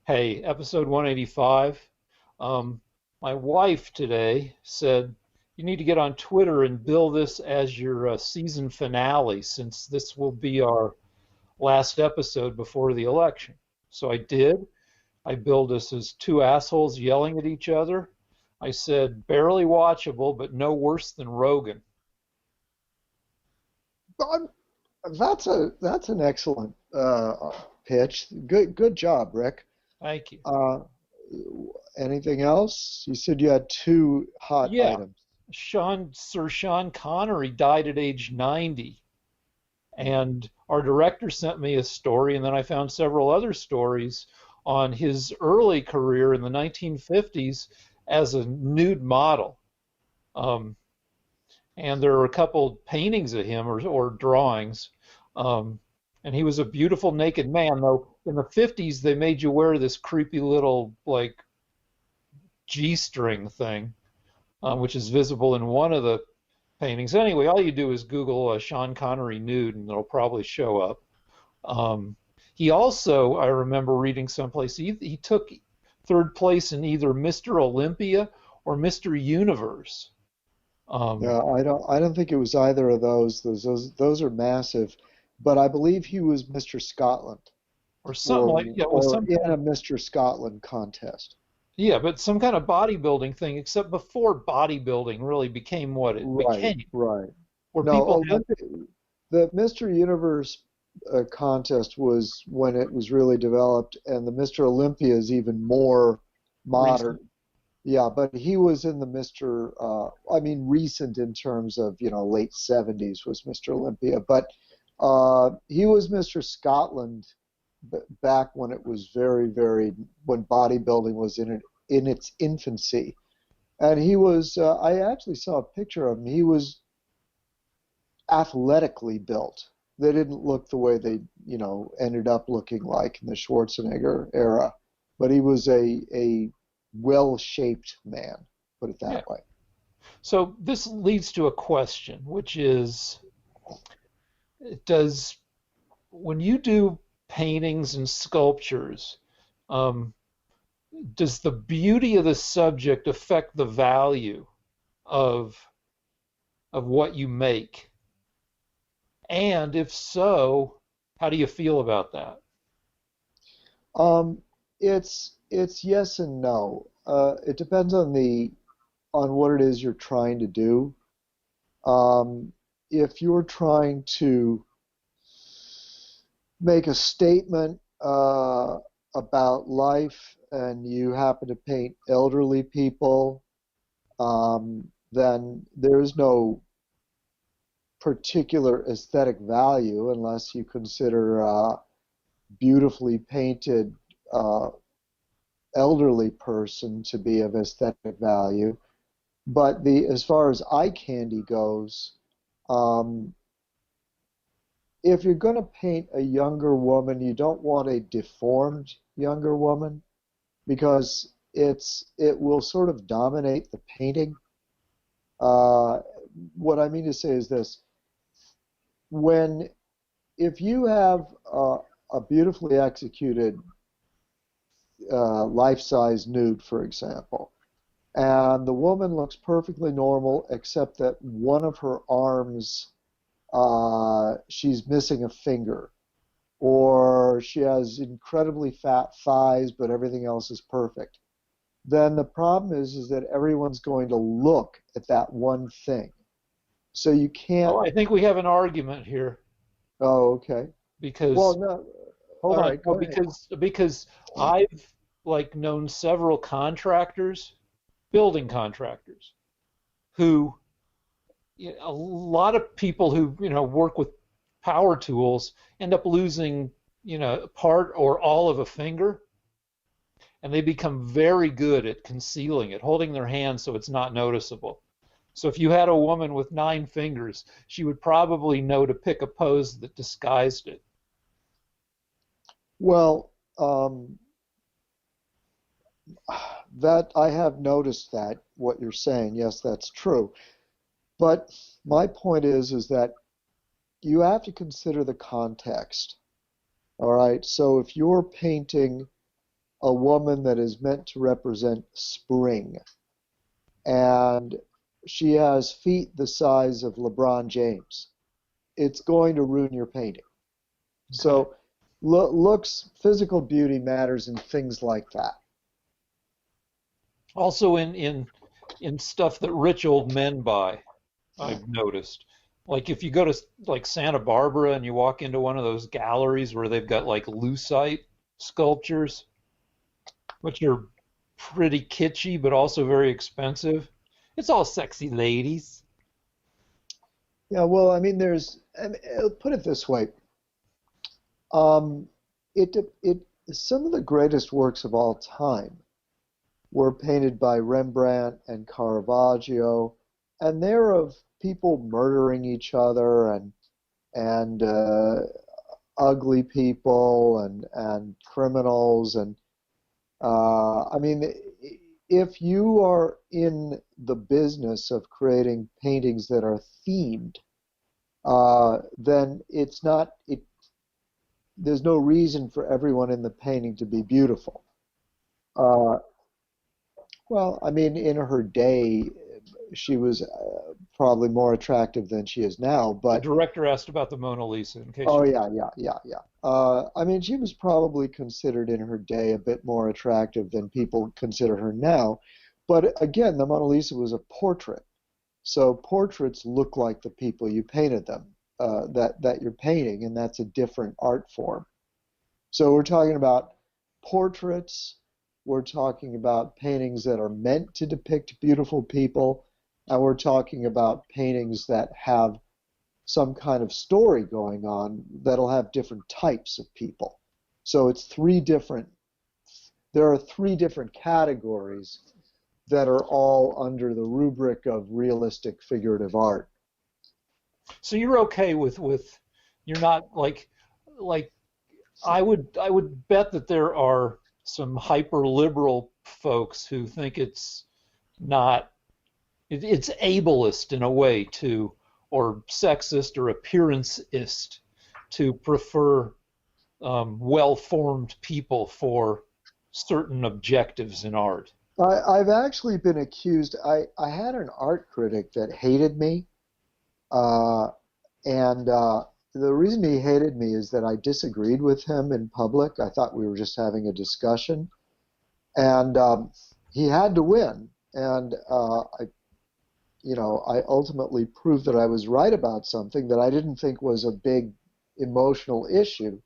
Hey, episode 185. Um, my wife today said you need to get on Twitter and bill this as your season finale since this will be our last episode before the election. So I did. I billed us as two assholes yelling at each other. I said barely watchable, but no worse than Rogan. Um, that's an excellent pitch. Good job, Rick. Thank you. Uh, Anything else? You said you had two hot Yeah, items. Sir Sean Connery died at age 90. And our director sent me a story, and then I found several other stories on his early career in the 1950s as a nude model. Um, and there are a couple paintings of him or drawings. Um, and he was a beautiful naked man, though in the 50s they made you wear this creepy little like G-string thing, which is visible in one of the paintings. Anyway, all you do is Google Sean Connery nude, and it'll probably show up. Um, he also, I remember reading someplace, he took third place in either Mr. Olympia or Mr. Universe, um, Yeah, I don't think it was either of those. Those are massive, but I believe he was Mr. Scotland or something like, or yeah, it was or some in kind a of, Mr. Scotland contest. yeah, but some kind of bodybuilding thing, except before bodybuilding really became what it Right, became, right. where No, people had, the Mr. Universe contest was when it was really developed, and the Mr. Olympia is even more recent. modern. Yeah, but he was in the Mr. I mean, recent in terms of, late 70s was Mr. Olympia, but he was Mr. Scotland back when it was when bodybuilding was in its infancy. And he was, I actually saw a picture of him. He was athletically built. They didn't look the way they, ended up looking like in the Schwarzenegger era, but he was a well-shaped man, put it Yeah. that way. So this leads to a question, which is, does when you do paintings and sculptures, um, does the beauty of the subject affect the value of what you make? And if so, how do you feel about that? Um, it's yes and no. It depends on what it is you're trying to do. If you're trying to make a statement about life and you happen to paint elderly people, then there is no particular aesthetic value unless you consider beautifully painted uh, elderly person to be of aesthetic value. But as far as eye candy goes, um, if you're going to paint a younger woman, you don't want a deformed younger woman because it will sort of dominate the painting. Uh, what I mean to say is this: when if you have a beautifully executed life-size nude, for example, and the woman looks perfectly normal except that one of her arms, she's missing a finger, or she has incredibly fat thighs, but everything else is perfect. Then the problem is that everyone's going to look at that one thing. So you can't. Oh, I think we have an argument here Oh, okay. Well, because no. All right, no, go ahead. because I've like known several contractors, building contractors, who a lot of people who work with power tools end up losing part or all of a finger, and they become very good at concealing it, holding their hand so it's not noticeable. So if you had a woman with 9 fingers, she would probably know to pick a pose that disguised it. Well, that I have noticed that what you're saying, yes, that's true. But my point is that you have to consider the context. All right. So if you're painting a woman that is meant to represent spring, and she has feet the size of LeBron James, it's going to ruin your painting. Okay. So looks, physical beauty matters in things like that. Also in stuff that rich old men buy, I've noticed. Like if you go to like Santa Barbara and you walk into one of those galleries where they've got like lucite sculptures, which are pretty kitschy but also very expensive. It's all sexy ladies. Yeah, well, I mean, put it this way. Um, it, some of the greatest works of all time were painted by Rembrandt and Caravaggio, and they're of people murdering each other and ugly people and criminals and I mean, if you are in the business of creating paintings that are themed, then it's not it. There's no reason for everyone in the painting to be beautiful. Uh, well, I mean, in her day, she was probably more attractive than she is now, The but director asked about the Mona Lisa in case oh you. yeah, yeah, yeah, yeah. I mean, she was probably considered in her day a bit more attractive than people consider her now. But again, the Mona Lisa was a portrait, so portraits look like the people you painted them, that you're painting, and that's a different art form. So we're talking about portraits, we're talking about paintings that are meant to depict beautiful people, and we're talking about paintings that have some kind of story going on that'll have different types of people. So there are three different categories that are all under the rubric of realistic figurative art. So you're okay with you're not like I would bet that there are some hyper liberal folks who think not it's ableist in a way to or sexist or appearancist to prefer well-formed people for certain objectives in art. I've actually been accused. I had an art critic that hated me, uh, and the reason he hated me is that I disagreed with him in public. I thought we were just having a discussion, and he had to win. And I ultimately proved that I was right about something that I didn't think was a big emotional issue.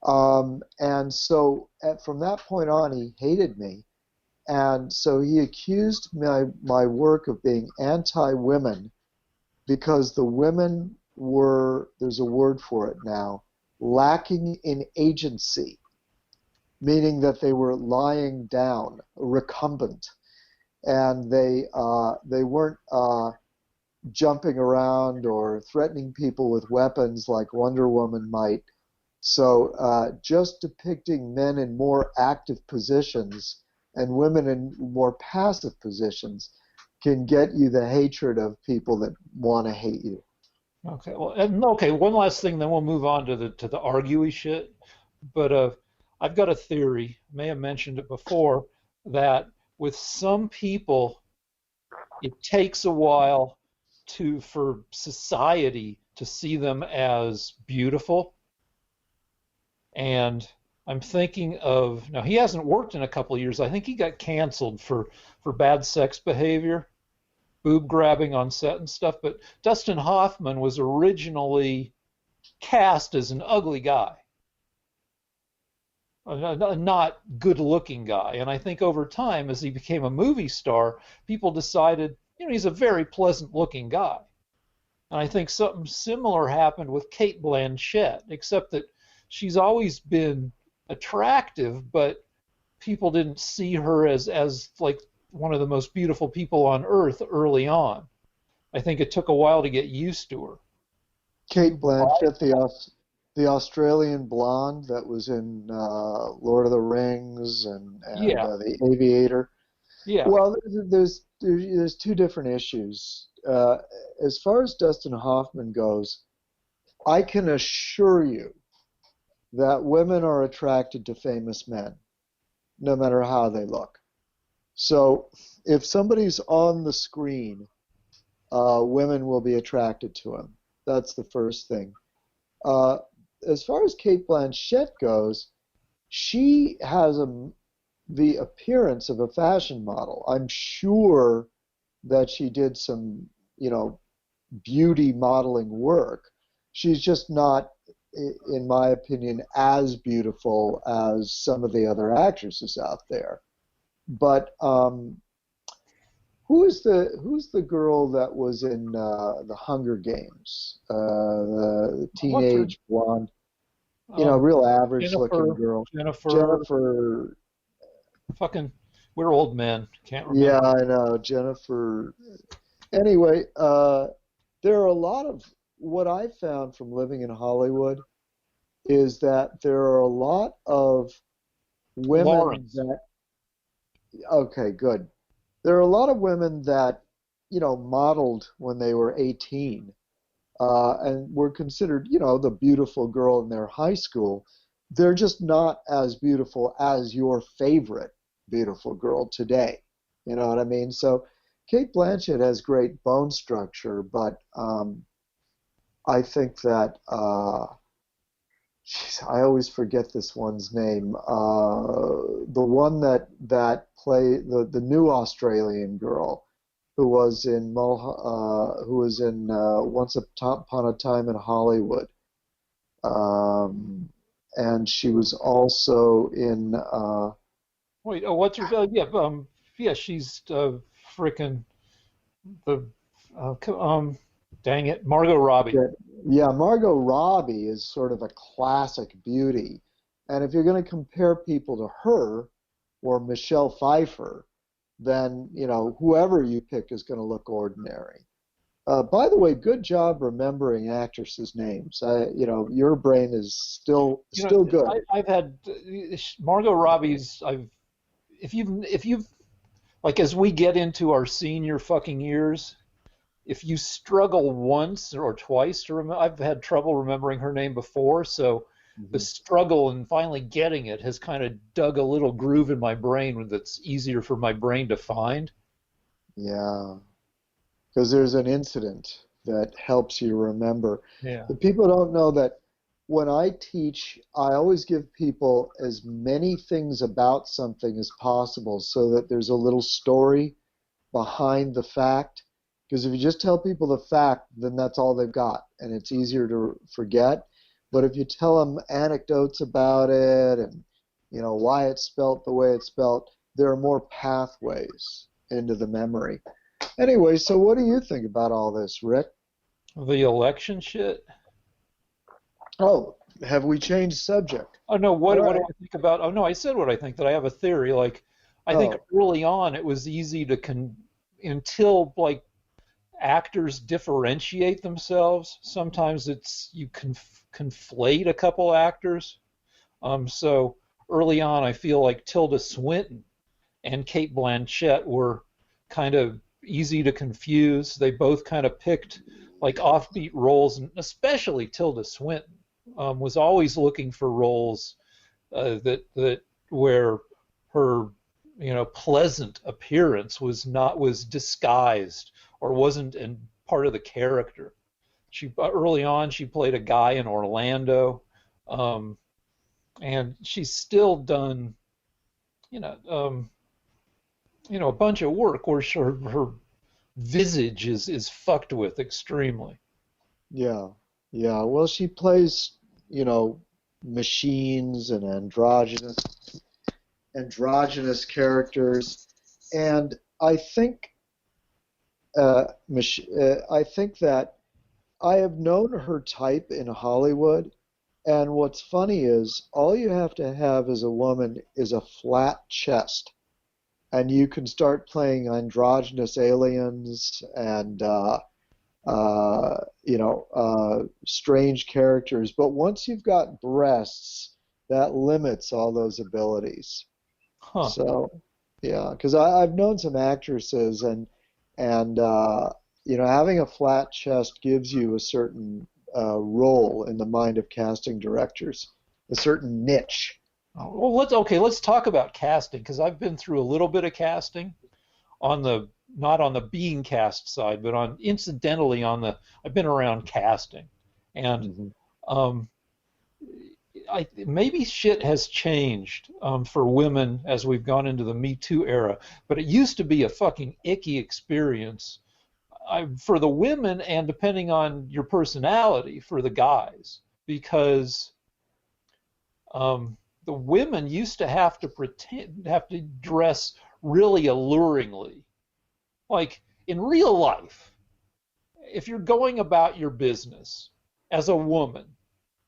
And so from that point on, he hated me. And so he accused my work of being anti-women because the women were, there's a word for it now, lacking in agency, meaning that they were lying down, recumbent, and they weren't jumping around or threatening people with weapons like Wonder Woman might. So just depicting men in more active positions and women in more passive positions can get you the hatred of people that want to hate you. Okay, well, and okay, one last thing, then we'll move on to the arguey shit. But I've got a theory, may have mentioned it before, that with some people, it takes a while for society to see them as beautiful. And I'm thinking of now he hasn't worked in a couple of years. I think he got canceled for bad sex behavior, boob grabbing on set and stuff. But Dustin Hoffman was originally cast as an ugly guy, a not good looking guy. And I think over time, as he became a movie star, people decided, he's a very pleasant looking guy. And I think something similar happened with Kate Blanchett, except that she's always been attractive, but people didn't see her as like one of the most beautiful people on earth early on. I think it took a while to get used to her. Do Kate you buy? Blanchett, the Australian blonde that was in Lord of the Rings and Yeah, The Aviator. yeah. Well, there's two different issues. As far as Dustin Hoffman goes, I can assure you that women are attracted to famous men. no matter how they look. So if somebody's on the screen, women will be attracted to him. That's the first thing. Uh, as far as Kate Blanchett goes, she has the appearance of a fashion model. I'm sure that she did some, beauty modeling work. She's just not, in my opinion, as beautiful as some of the other actresses out there. But who's the girl that was in the Hunger Games? The What's her? teenage blonde, Um, real average-looking Jennifer. girl. Jennifer. Jennifer. Fucking. We're old men. Can't Yeah, remember. I know, Jennifer. Anyway, there are a lot of what I found from living in Hollywood is that there are a lot of women Lawrence. that, okay, good. There are a lot of women that, modeled when they were 18 and were considered, the beautiful girl in their high school. They're just not as beautiful as your favorite beautiful girl today. You know what I mean? So Kate Blanchett has great bone structure, but I think that I always forget this one's name. The one that played the new Australian girl who was in Once Upon a Time in Hollywood, and she was also in. Wait. Oh, what's her? Yeah. Yeah. She's frickin' the. Dang it, Margot Robbie. Yeah, yeah, Margot Robbie is sort of a classic beauty, and if you're going to compare people to her or Michelle Pfeiffer, then whoever you pick is going to look ordinary. By the way, good job remembering actresses' names. Your brain is still good. I've had Margot Robbie's. If you've like as we get into our senior fucking years, if you struggle once or twice to remember, I've had trouble remembering her name before, so the Mhm. struggle and finally getting it has kind of dug a little groove in my brain that's easier for my brain to find. Yeah, because there's an incident that helps you remember. Yeah. The people don't know that when I teach, I always give people as many things about something as possible so that there's a little story behind the fact. Because if you just tell people the fact, then that's all they've got, and it's easier to forget. But if you tell them anecdotes about it and why it's spelt the way it's spelt, there are more pathways into the memory. Anyway, so what do you think about all this, Rick? The election shit. Oh, have we changed subject? Oh no, All what do right. I think about? Oh no, I said what I think, that I have a theory. Like I think Oh, early on it was easy to until like actors differentiate themselves. Sometimes it's you conflate a couple actors. So early on, I feel like Tilda Swinton and Kate Blanchett were kind of easy to confuse. They both kind of picked like offbeat roles, and especially Tilda Swinton was always looking for roles that where her pleasant appearance was disguised or wasn't in part of the character. She early on she played a guy in Orlando, um, and she's still done you know um, a bunch of work where her visage is fucked with extremely. yeah, yeah. Well, she plays, you know, machines and androgynous characters, and I think that I have known her type in Hollywood, and what's funny is all you have to have as a woman is a flat chest, and you can start playing androgynous aliens and strange characters. But once you've got breasts, that limits all those abilities. Huh. So, yeah, because I've known some actresses, and having a flat chest gives you a certain role in the mind of casting directors, a certain niche. Well, let's talk about casting because I've been through a little bit of casting on the not on the being cast side, but on incidentally on the I've been around casting, and Hmm. um, maybe shit has changed for women as we've gone into the Me Too era, but it used to be a fucking icky experience for the women and depending on your personality for the guys because um, the women used to have to dress really alluringly. Like in real life, if you're going about your business as a woman,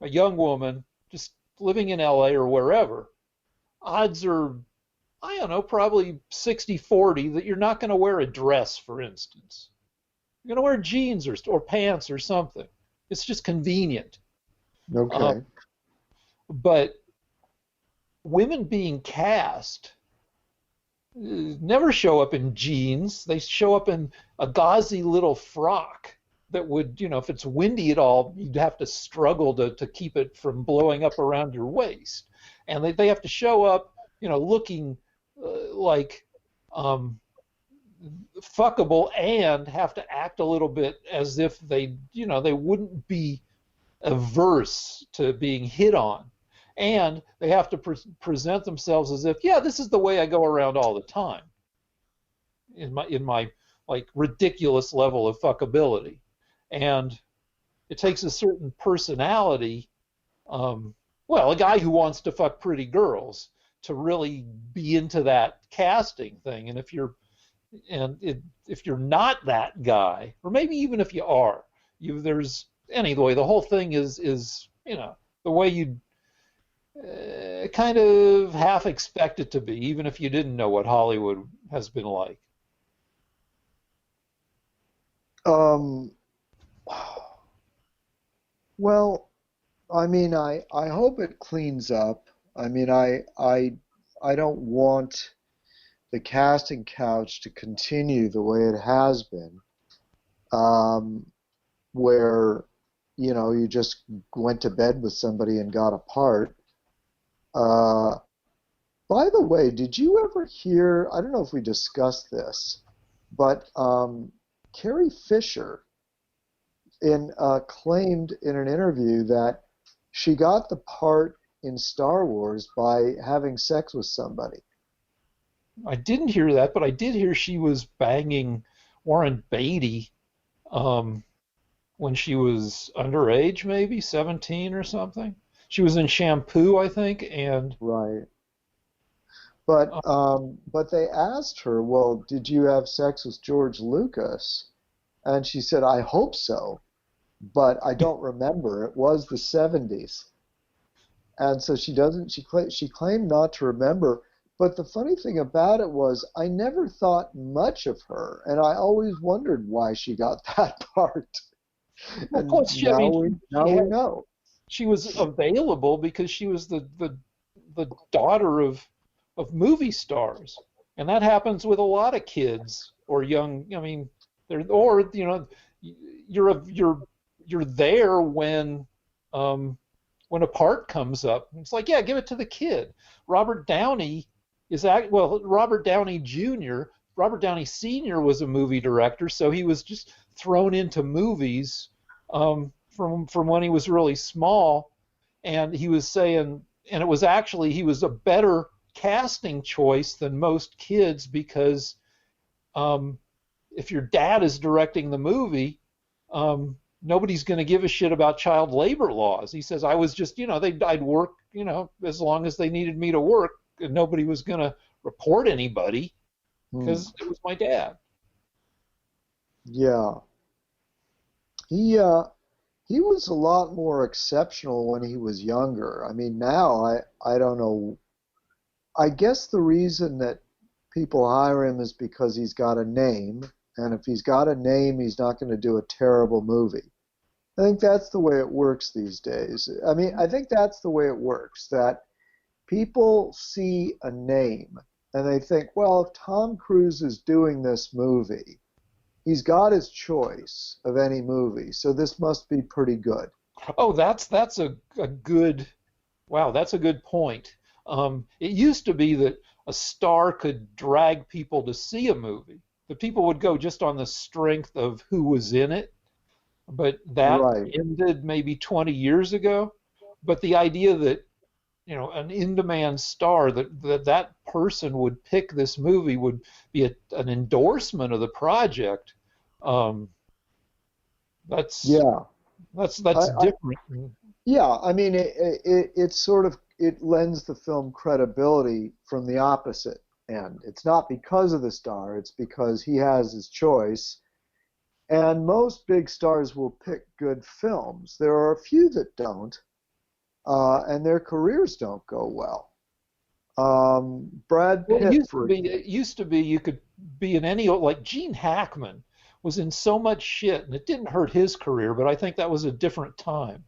a young woman, just living in LA or wherever, odds are, I don't know, probably 60-40 that you're not going to wear a dress, for instance. You're going to wear jeans or pants or something. It's just convenient. Um, Okay. but women being cast never show up in jeans. They show up in a gauzy little frock that would, if it's windy at all, you'd have to struggle to keep it from blowing up around your waist. And they have to show up, looking like um, fuckable and have to act a little bit as if they wouldn't be averse to being hit on. And they have to present themselves as if, yeah, this is the way I go around all the time in my like ridiculous level of fuckability. And it takes a certain personality, um, well, a guy who wants to fuck pretty girls to really be into that casting thing. And if you're not that guy, or maybe even if you are, there's anyway, the whole thing is the way you kind of half expect it to be, even if you didn't know what Hollywood has been like. Um, well, I mean, I hope it cleans up. I mean, I don't want the casting couch to continue the way it has been, um, where, you just went to bed with somebody and got a part. Uh, by the way, did you ever hear, I don't know if we discussed this, but Carrie Fisher claimed in an interview that she got the part in Star Wars by having sex with somebody. I didn't hear that, but I did hear she was banging Warren Beatty um, when she was underage, maybe 17 or something. She was in Shampoo, I think, and Right. But they asked her, well, did you have sex with George Lucas? And she said, I hope so, but I don't remember. It was the 70s. And so she claimed not to remember. But the funny thing about it was I never thought much of her, and I always wondered why she got that part. well, And plus I now mean, we she now we know. she was available because she was the daughter of movie stars, and that happens with a lot of kids or young. I mean, they're or you're there when a part comes up. It's like, yeah, give it to the kid. Robert Downey Robert Downey Jr. Robert Downey Sr. was a movie director, so he was just thrown into movies from when he was really small, and he was saying, and it was actually he was a better casting choice than most kids because um, if your dad is directing the movie, nobody's going to give a shit about child labor laws. He says, I was just, I'd work, as long as they needed me to work, and nobody was going to report anybody Hmm. because it was my dad. Yeah. He he was a lot more exceptional when he was younger. I mean, now I don't know. I guess the reason that people hire him is because he's got a name, and if he's got a name, he's not going to do a terrible movie. I think that's the way it works these days. I mean, I think that's the way it works, that people see a name and they think, well, if Tom Cruise is doing this movie, he's got his choice of any movie, so this must be pretty good. Oh, that's a good wow, that's a good point. It used to be that a star could drag people to see a movie. The people would go just on the strength of who was in it, but that Right. ended maybe 20 years ago. But the idea that an in-demand star that person would pick this movie would be an endorsement of the project. Um, that's Yeah. that's I different. Yeah, I mean, it sort of it lends the film credibility from the opposite end. It's not because of the star, it's because he has his choice. And most big stars will pick good films. There are a few that don't, and their careers don't go well. Brad Well, Pitt, for it used to be you could be in any like Gene Hackman was in so much shit, and it didn't hurt his career, but I think that was a different time.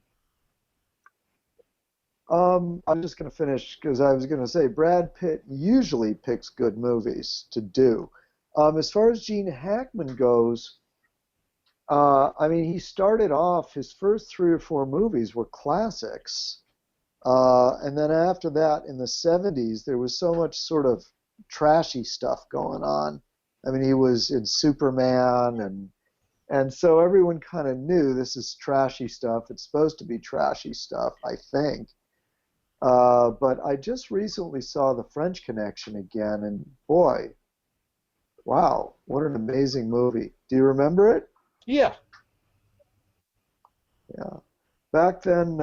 I'm just going to finish because I was going to say Brad Pitt usually picks good movies to do. As far as Gene Hackman goes, I mean, he started off, his first three or four movies were classics. And then after that, in the 70s, there was so much sort of trashy stuff going on. I mean, he was in Superman, and so everyone kind of knew this is trashy stuff. It's supposed to be trashy stuff, I think. But I just recently saw The French Connection again, and boy, wow, what an amazing movie. Do you remember it? Yeah, Yeah. Back then,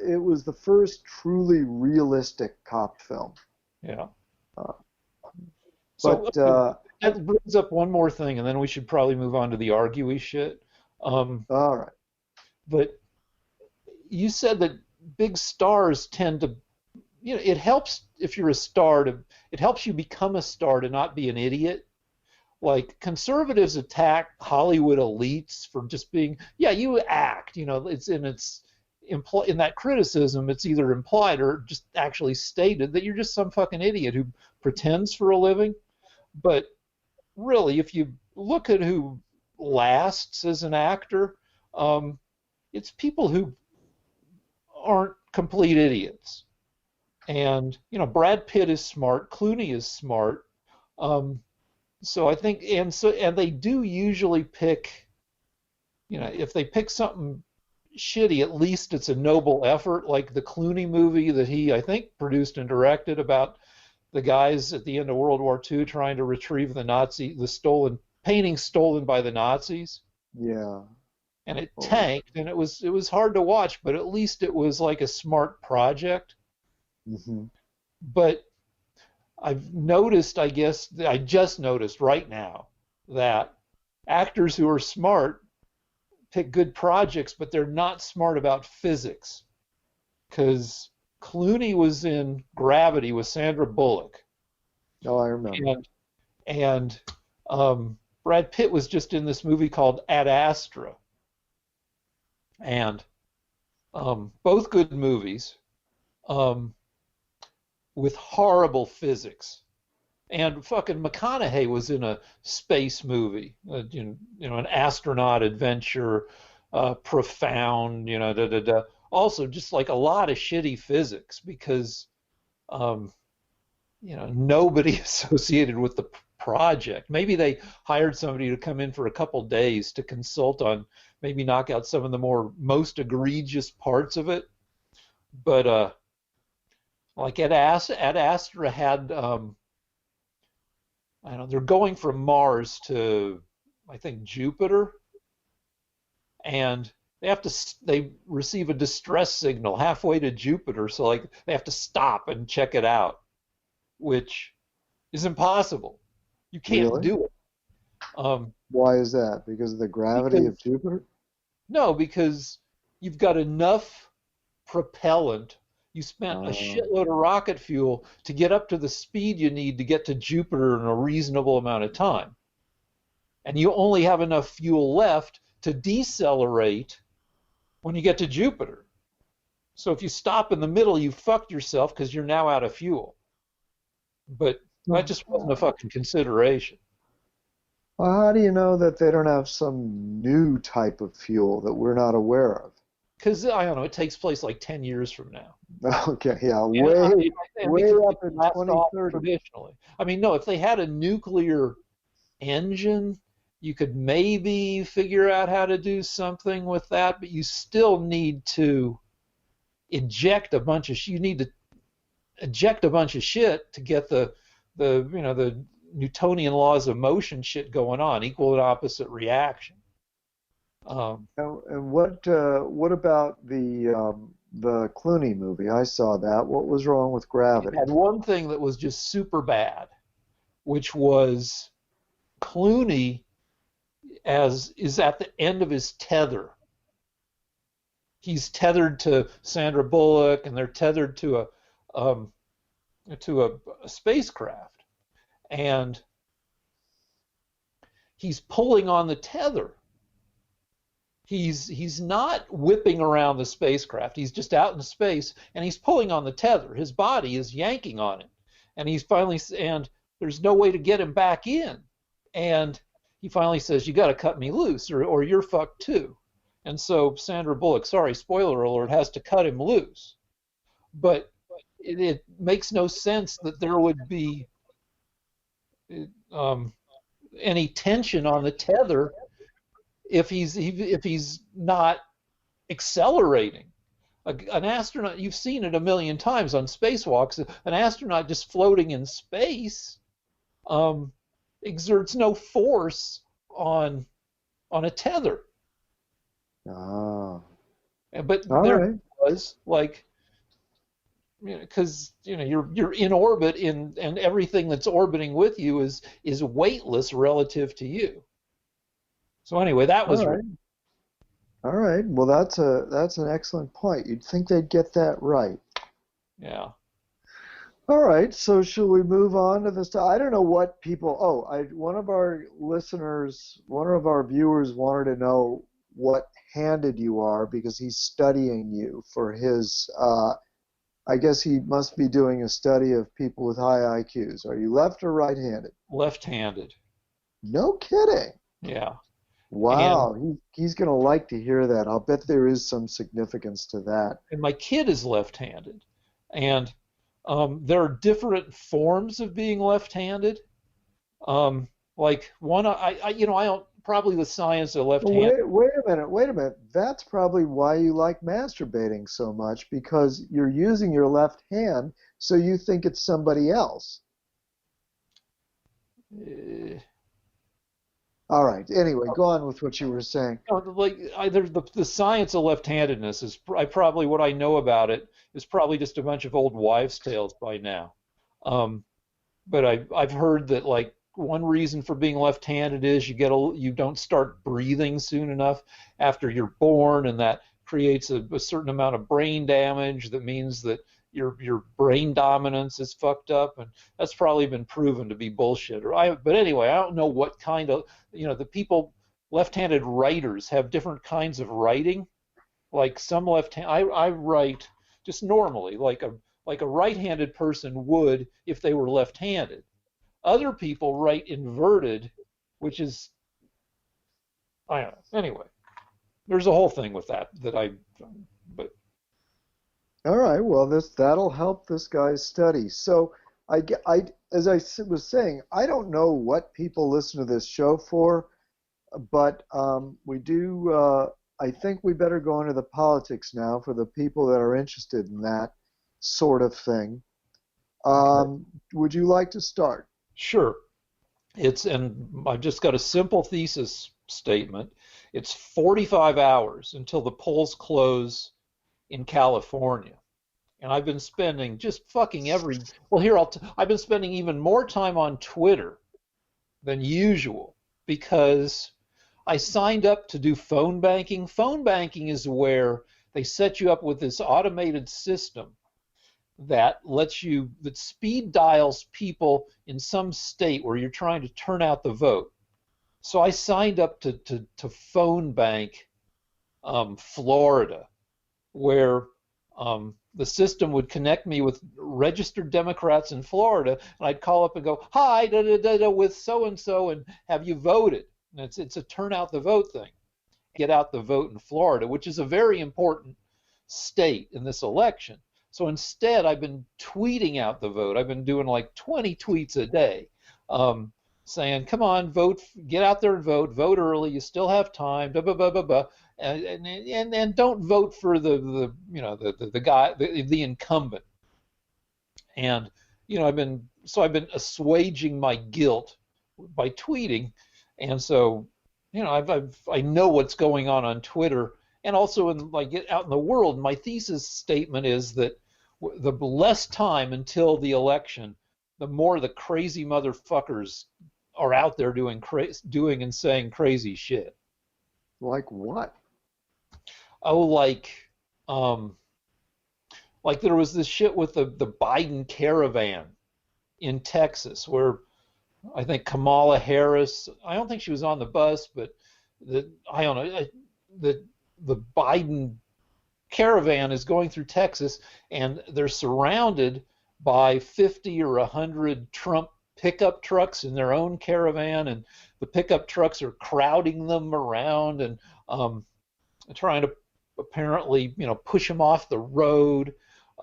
it was the first truly realistic cop film. yeah. Uh, So but okay, that brings up one more thing, and then we should probably move on to the arguey shit. Um, all right. but you said that big stars tend to, it helps if you're a star to, it helps you become a star to not be an idiot. Like conservatives attack Hollywood elites for just being, yeah, you act, in that criticism, it's either implied or just actually stated that you're just some fucking idiot who pretends for a living. But really, if you look at who lasts as an actor, um, it's people who aren't complete idiots. And Brad Pitt is smart, Clooney is smart. Um, so I think, and they do usually pick, if they pick something shitty, at least it's a noble effort, like the Clooney movie that he, I think, produced and directed about the guys at the end of World War II trying to retrieve the stolen painting stolen by the Nazis. Yeah. And it Oh. tanked, and it was hard to watch, but at least it was like a smart project. Hmm. But I've noticed, I guess, I just noticed right now that actors who are smart pick good projects, but they're not smart about physics. Because Clooney was in Gravity with Sandra Bullock, Oh, I remember. and and Brad Pitt was just in this movie called Ad Astra, and both good movies um, with horrible physics. And fucking McConaughey was in a space movie, an astronaut adventure, profound, da da da. Also, just like a lot of shitty physics because um, nobody associated with the project. Maybe they hired somebody to come in for a couple days to consult on maybe knock out some of the most egregious parts of it. But like Ad Astra had I don't know, they're going from Mars to, I think, Jupiter, and they receive a distress signal halfway to Jupiter, so like they have to stop and check it out, which is impossible. You can't Really? do it. Um, Why is that? Because of the gravity of because Jupiter? no, because you've got enough propellant. You spent a Uh, shitload of rocket fuel to get up to the speed you need to get to Jupiter in a reasonable amount of time. And you only have enough fuel left to decelerate when you get to Jupiter. So if you stop in the middle, you fucked yourself because you're now out of fuel. But that just wasn't a fucking consideration. well, how do you know that they don't have some new type of fuel that we're not aware of? because I don't know, it takes place like 10 years from now. Okay, yeah, And, and way because they up in blast off 2030. traditionally. I mean, no, if they had a nuclear engine, you could maybe figure out how to do something with that, but you still need to eject a bunch of you need to eject a bunch of shit to get the Newtonian laws of motion shit going on, equal and opposite reaction. Um, And what about the Clooney movie? I saw that. What was wrong with it gravity? had one thing that was just super bad, which was Clooney as is at the end of his tether. He's tethered to Sandra Bullock, and they're tethered um, to a spacecraft, and he's pulling on the tether. He's not whipping around the spacecraft. He's just out in space, and he's pulling on the tether. His body is yanking on it, and and there's no way to get him back in. And he finally says, "You got to cut me loose, or you're fucked too." And so Sandra Bullock, sorry, spoiler alert, has to cut him loose. But it makes no sense that there would be um, any tension on the tether if he's not accelerating. An astronaut, you've seen it a million times on spacewalks, an astronaut just floating in space um, exerts no force on a tether. Ah, But all there right, was like, because you're in orbit and everything that's orbiting with you is weightless relative to you. So anyway, that all was right, all right. Well, that's an excellent point. You'd think they'd get that right. yeah. All right, so shall we move on to this? I don't know what people. Oh, one of our listeners, one of our viewers wanted to know what handed you are because he's studying you for his. I guess he must be doing a study of people with high IQs. Are you left or right-handed? Left-handed. No kidding. Yeah. And Wow, he's going to like to hear that. I'll bet there is some significance to that. and my kid is left-handed, and there are different forms of being left-handed. Like one, I don't probably the science of Well, left-handed. wait a minute. That's probably why you like masturbating so much because you're using your left hand, so you think it's somebody else. Uh, All right. Anyway, go on with what you were saying. like there's the science of left-handedness is probably what I know about it is probably just a bunch of old wives' tales by now. Um, but I've heard that like one reason for being left-handed is you don't start breathing soon enough after you're born, and that creates a certain amount of brain damage. That means that your brain dominance is fucked up, and that's probably been proven to be bullshit. But anyway, I don't know what kind of the people left-handed writers have different kinds of writing. Like some left-hand, I write just normally, like a right-handed person would if they were left-handed. Other people write inverted, which is I don't know. Anyway, there's a whole thing with that but All right. Well, that'll help this guy's study. So, as was saying, I don't know what people listen to this show for, but we do. I think we better go into the politics now for the people that are interested in that sort of thing. okay. Would you like to start? Sure. And I've just got a simple thesis statement. It's 45 hours until the polls close in California. And I've been spending just fucking well, here I've been spending even more time on Twitter than usual because I signed up to do phone banking. Phone banking is where they set you up with this automated system that speed dials people in some state where you're trying to turn out the vote. So I signed up to phone bank Florida, where the system would connect me with registered Democrats in Florida, and I'd call up and go, "Hi, da da da da, with so and so, and have you voted?" And it's a turn out the vote thing. get out the vote in Florida, which is a very important state in this election. So instead, I've been tweeting out the vote. I've been doing like 20 tweets a day, um, saying, "Come on, vote, get out there and vote early. You still have time." Blah blah blah blah blah, and don't vote for the guy, the incumbent. And I've been assuaging my guilt by tweeting, and so I know what's going on Twitter, and also in like out in the world. My thesis statement is that the less time until the election, the more the crazy motherfuckers are out there doing and saying crazy shit. Like what? Oh, um, like there was this shit with the Biden caravan in Texas, where I think Kamala Harris, I don't think she was on the bus, but I don't know, the Biden caravan is going through Texas, and they're surrounded by 50 or 100 Trump pickup trucks in their own caravan, and the pickup trucks are crowding them around and trying to apparently, push them off the road.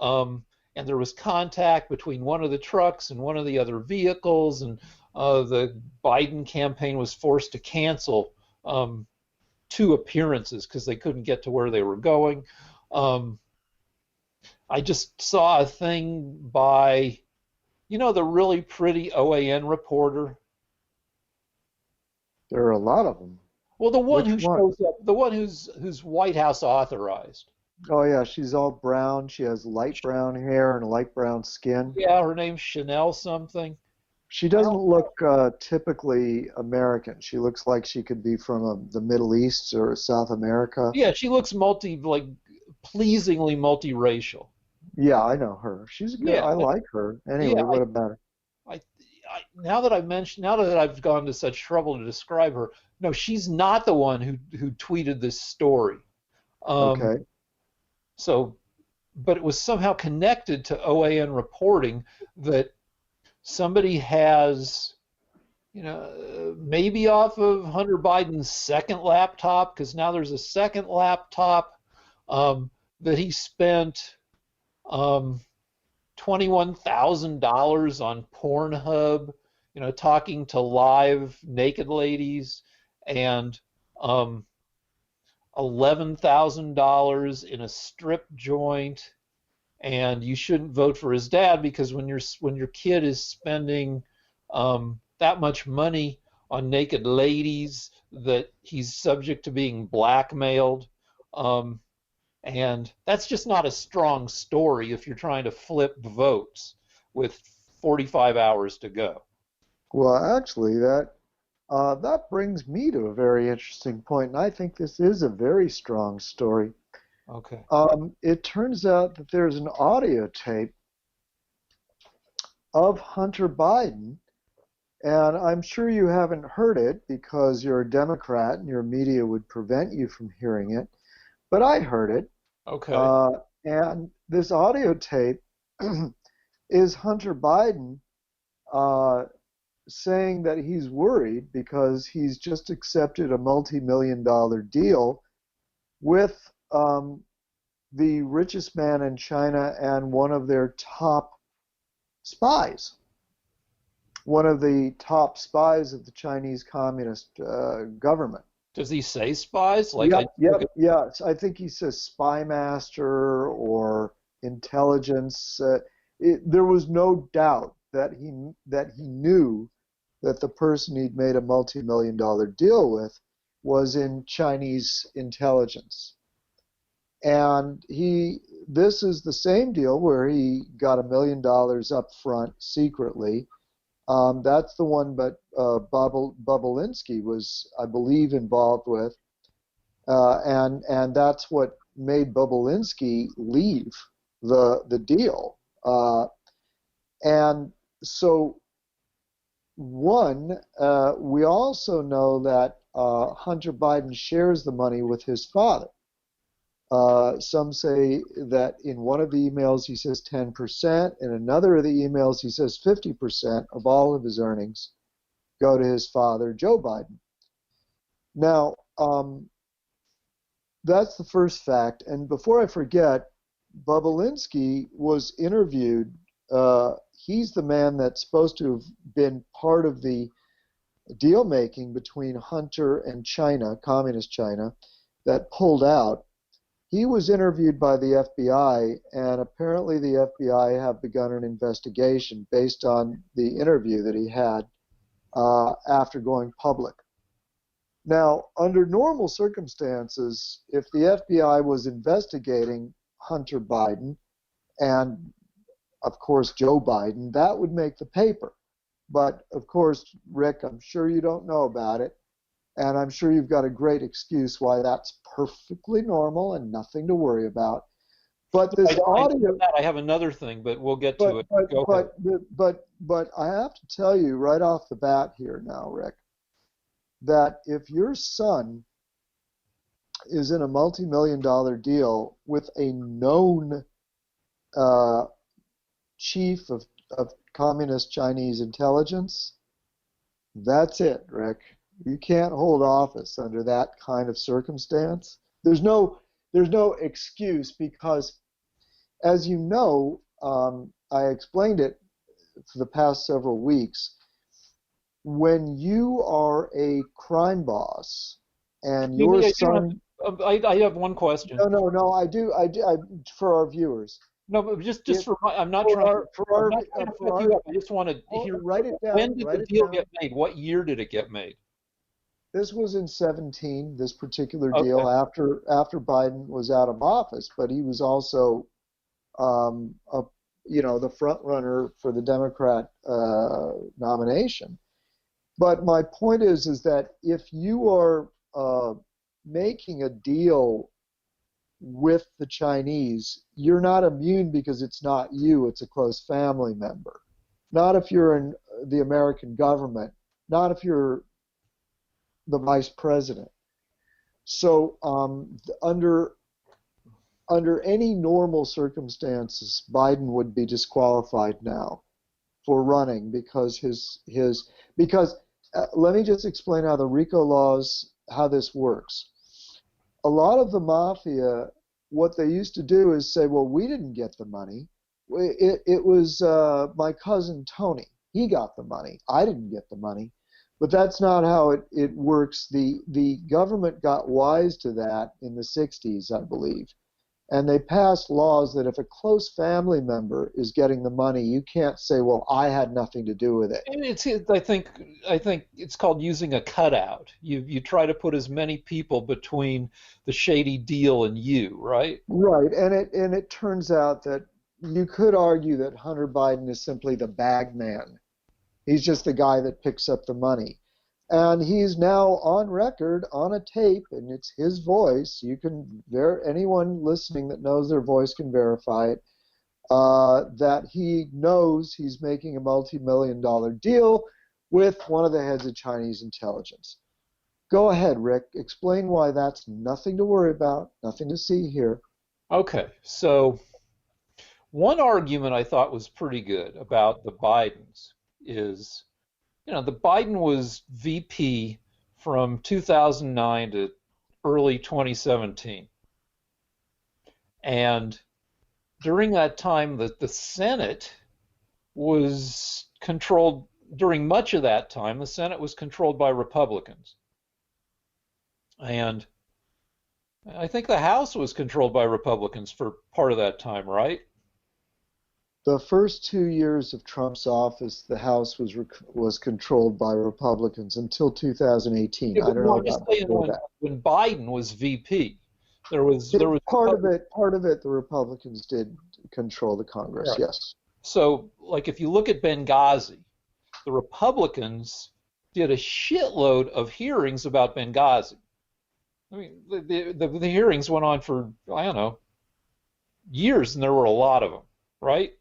And there was contact between one of the trucks and one of the other vehicles, and the Biden campaign was forced to cancel 2 appearances because they couldn't get to where they were going. I just saw a thing by, the really pretty OAN reporter. There are a lot of them. Well, the one Which who one? shows up, the one who's White House authorized. Oh yeah, she's all brown. She has light brown hair and light brown skin. Yeah, her name's Chanel something. She I doesn't don't. look typically American. She looks like she could be from the Middle East or South America. Yeah, she looks pleasingly multiracial. Yeah, I know her. She's good. Yeah, I like her. yeah. Anyway, what about her? I, now that I've gone to such trouble to describe her, no, she's not the one who tweeted this story. Um, Okay. so, but it was somehow connected to OAN reporting that somebody has, maybe off of Hunter Biden's second laptop, because now there's a second laptop that he spent um, $21,000 on Pornhub, talking to live naked ladies, and $11,000 in a strip joint. And you shouldn't vote for his dad because when your kid is spending that much money on naked ladies, that he's subject to being blackmailed. And that's just not a strong story if you're trying to flip votes with 45 hours to go. Well, actually, that brings me to a very interesting point, and I think this is a very strong story. Okay. It turns out that there's an audio tape of Hunter Biden, and I'm sure you haven't heard it because you're a Democrat and your media would prevent you from hearing it, but I heard it. Okay. And this audio tape is Hunter Biden saying that he's worried because he's just accepted a multi-million-dollar deal with the richest man in China and one of their top spies, one of the top spies of the Chinese Communist government. Does he say spies? Yep. I think he says spy master or intelligence. There was no doubt that he knew that the person he'd made a multi-million-dollar deal with was in Chinese intelligence. And this is the same deal where he got $1 million up front secretly. That's the one, but Bobulinski was, I believe, involved with, and that's what made Bobulinski leave the deal. And so, we also know that Hunter Biden shares the money with his father. Some say that in one of the emails he says 10%, in another of the emails he says 50% of all of his earnings go to his father, Joe Biden. Now, That's the first fact. And before I forget, Bobolinsky was interviewed. He's the man that's supposed to have been part of the deal making between Hunter and China, communist China, that pulled out. He was interviewed by the FBI, and apparently the FBI have begun an investigation based on the interview that he had after going public. Now, under normal circumstances, if the FBI was investigating Hunter Biden and, of course, Joe Biden, that would make the paper. But, of course, Rick, I'm sure you don't know about it, and I'm sure you've got a great excuse why that's perfectly normal and nothing to worry about. But this audio, I have another thing, but we'll get to it. Go ahead. But I have to tell you right off the bat here now, Rick, that if your son is in a multi-million-dollar deal with a known chief of communist Chinese intelligence, that's it, Rick. You can't hold office under that kind of circumstance. There's no excuse because, as you know, I explained it for the past several weeks. When you are a crime boss and your son, I have one question. No, I do for our viewers. No, but just for I'm not trying to. I just want to hear. Write it down. When did the deal get made? What year did it get made? This was in 2017. This particular deal after Biden was out of office, but he was also, the front runner for the Democrat nomination. But my point is that if you are making a deal with the Chinese, you're not immune because it's not you, it's a close family member. Not if you're in the American government, not if you're the vice president. So under any normal circumstances, Biden would be disqualified now for running because let me just explain how the RICO laws, how this works. A lot of the mafia, what they used to do is say, well, we didn't get the money. It was my cousin Tony. He got the money. I didn't get the money. But that's not how it works. The government got wise to that in the 60s, I believe. And they passed laws that if a close family member is getting the money, you can't say, well, I had nothing to do with it. I think it's called using a cutout. You try to put as many people between the shady deal and you, right? Right, and it turns out that you could argue that Hunter Biden is simply the bag man. He's just the guy that picks up the money. And he's now on record, on a tape, and it's his voice. Anyone listening that knows their voice can verify it, that he knows he's making a multi-million-dollar deal with one of the heads of Chinese intelligence. Go ahead, Rick. Explain why that's nothing to worry about, nothing to see here. Okay, so one argument I thought was pretty good about the Bidens is, the Biden was VP from 2009 to early 2017. And during that time, the Senate was controlled, during much of that time, the Senate was controlled by Republicans. And I think the House was controlled by Republicans for part of that time, right? The first 2 years of Trump's office, the House was controlled by Republicans until 2018. Yeah, I don't know about when Biden was VP, there was part of it. The Republicans did control the Congress. Right. Yes. So, like, if you look at Benghazi, the Republicans did a shitload of hearings about Benghazi. I mean, the hearings went on for, I don't know, years, and there were a lot of them, right?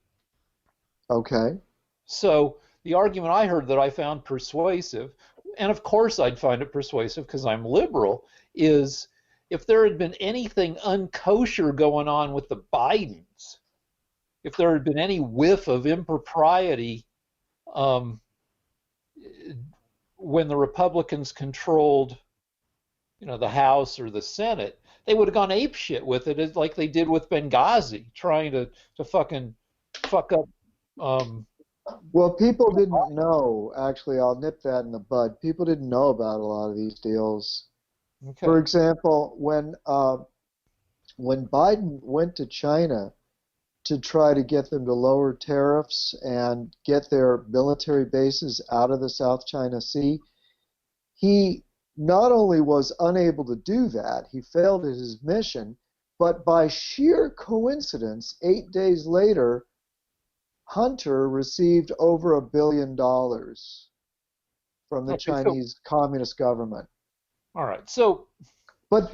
Okay. So the argument I heard that I found persuasive, and of course I'd find it persuasive because I'm liberal, is if there had been anything unkosher going on with the Bidens, if there had been any whiff of impropriety when the Republicans controlled, the House or the Senate, they would have gone ape shit with it, like they did with Benghazi, trying to fucking fuck up. Um, Well, people didn't know, actually, I'll nip that in the bud. People didn't know about a lot of these deals. For okay. example, when Biden went to China to try to get them to lower tariffs and get their military bases out of the South China Sea, he not only was unable to do that, he failed at his mission, but by sheer coincidence, 8 days later, Hunter received over $1 billion from the Okay. So Chinese Communist government. all right. So But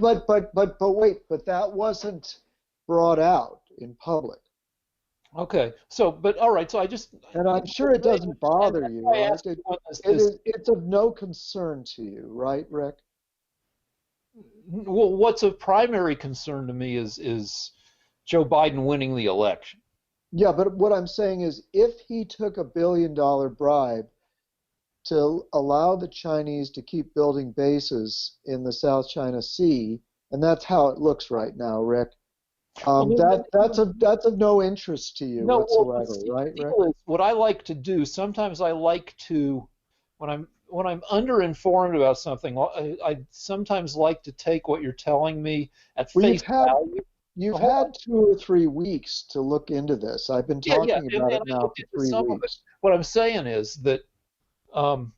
that wasn't brought out in public. okay. So but all right. So I just And I'm sure it doesn't and bother that's you, why I right? asked you on this. It's of no concern to you, right, Rick? Well, what's of primary concern to me is Joe Biden winning the election. Yeah, but what I'm saying is if he took $1 billion bribe to allow the Chinese to keep building bases in the South China Sea, and that's how it looks right now, Rick. Well, That's of no interest to you no, well, whatsoever, see, right, the Rick? deal is what I like to do. Sometimes I like to, when I'm underinformed about something, I sometimes like to take what you're telling me at Well, face value. you've Hold on. had 2 or 3 weeks to look into this. I've been Yeah, yeah, talking about and it I now looked for into three some of it. weeks. What I'm saying is that um,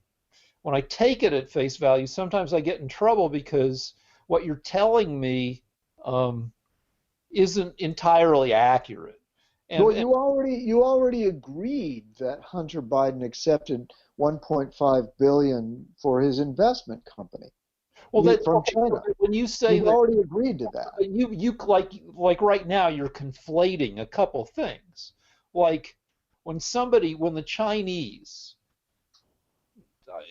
when I take it at face value, sometimes I get in trouble because what you're telling me um, isn't entirely accurate. Well, And you already agreed that Hunter Biden accepted 1.5 billion for his investment company well, that's from okay. So China. when you say You've that already agreed to that. you like right now you're conflating a couple things. Like when the Chinese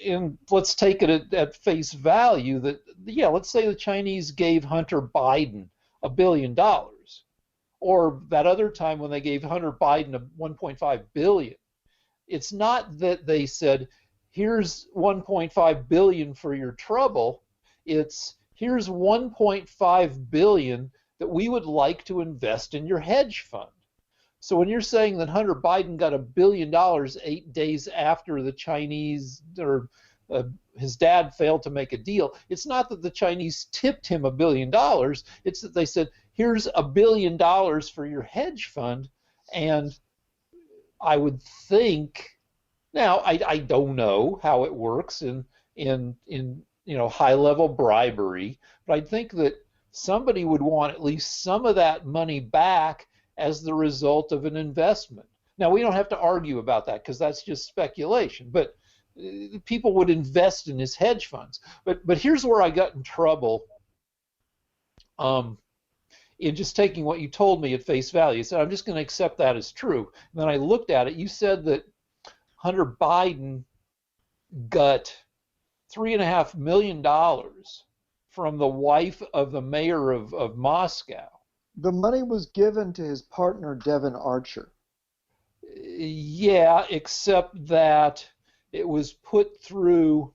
and let's take it at face value that yeah, let's say the Chinese gave Hunter Biden $1 billion, or that other time when they gave Hunter Biden a 1.5 billion. It's not that they said, "Here's 1.5 billion for your trouble." It's here's 1.5 billion that we would like to invest in your hedge fund. So when you're saying that Hunter Biden got $1 billion 8 days after the Chinese or uh, his dad failed to make a deal, it's not that the Chinese tipped him $1 billion. It's that they said, "Here's $1 billion for your hedge fund," and I would think now I don't know how it works in high level bribery, but I think that somebody would want at least some of that money back as the result of an investment. Now we don't have to argue about that because that's just speculation, but people would invest in his hedge funds. But here's where I got in trouble um, in just taking what you told me at face value. So I'm just going to accept that as true. And then I looked at it. You said that Hunter Biden got $3.5 million from the wife of the mayor of Moscow. The money was given to his partner, Devin Archer. Yeah, except that it was put through.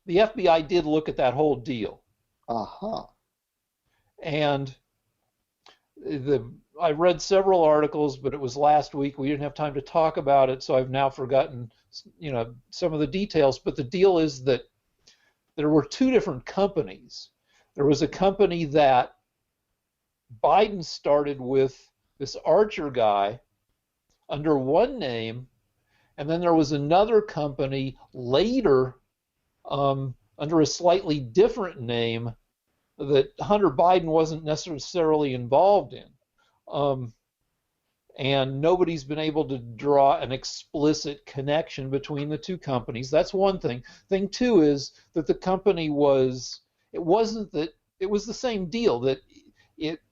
The FBI did look at that whole deal, Aha. and I read several articles, but it was last week. We didn't have time to talk about it, so I've now forgotten, some of the details. But the deal is that there were two different companies. There was a company that Biden started with this Archer guy under one name, and then there was another company later under a slightly different name that Hunter Biden wasn't necessarily involved in. Um, and nobody's been able to draw an explicit connection between the two companies. That's one thing. Thing two is that the company it wasn't that, it was the same deal that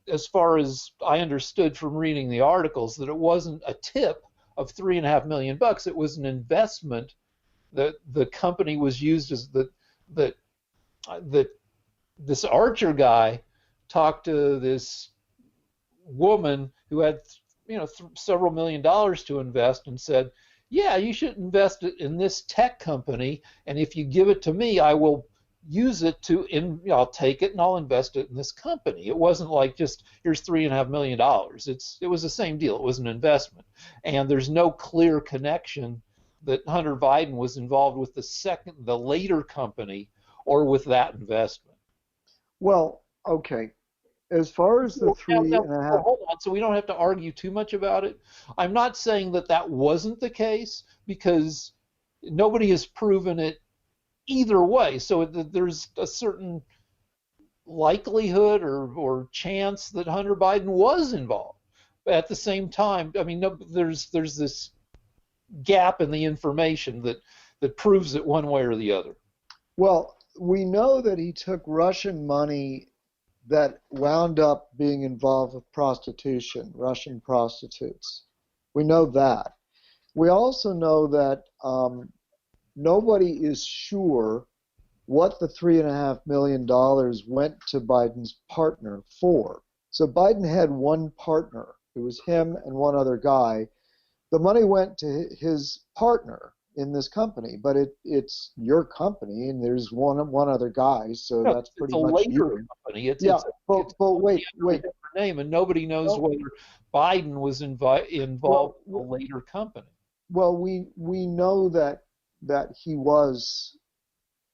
as far as I understood from reading the articles, that it wasn't a tip of $3.5 million. It was an investment that the company was used as that this Archer guy talked to this woman who had several $1 million to invest and said, "Yeah, you should invest it in this tech company, and if you give it to me, I will use it I'll take it and I'll invest it in this company. It wasn't like just here's $3.5 million. It was the same deal. It was an investment, and there's no clear connection that Hunter Biden was involved with the later company or with that investment. Well, okay. As far as the three and a half, hold on, so we don't have to argue too much about it. I'm not saying that that wasn't the case because nobody has proven it either way. So there's a certain likelihood or chance that Hunter Biden was involved. But at the same time, I mean, no, there's this gap in the information that proves it one way or the other. well, we know that he took Russian money that wound up being involved with prostitution, Russian prostitutes. We know that. We also know that nobody is sure what the $3.5 million went to Biden's partner for. So Biden had one partner. It was him and one other guy. The money went to his partner in this company, but it's your company, and there's one other guy, so No, that's pretty it's a much later you. company. Yeah, It's but wait. different name, and nobody knows Well, whether Biden was involved well, in a later company. well, we know that he was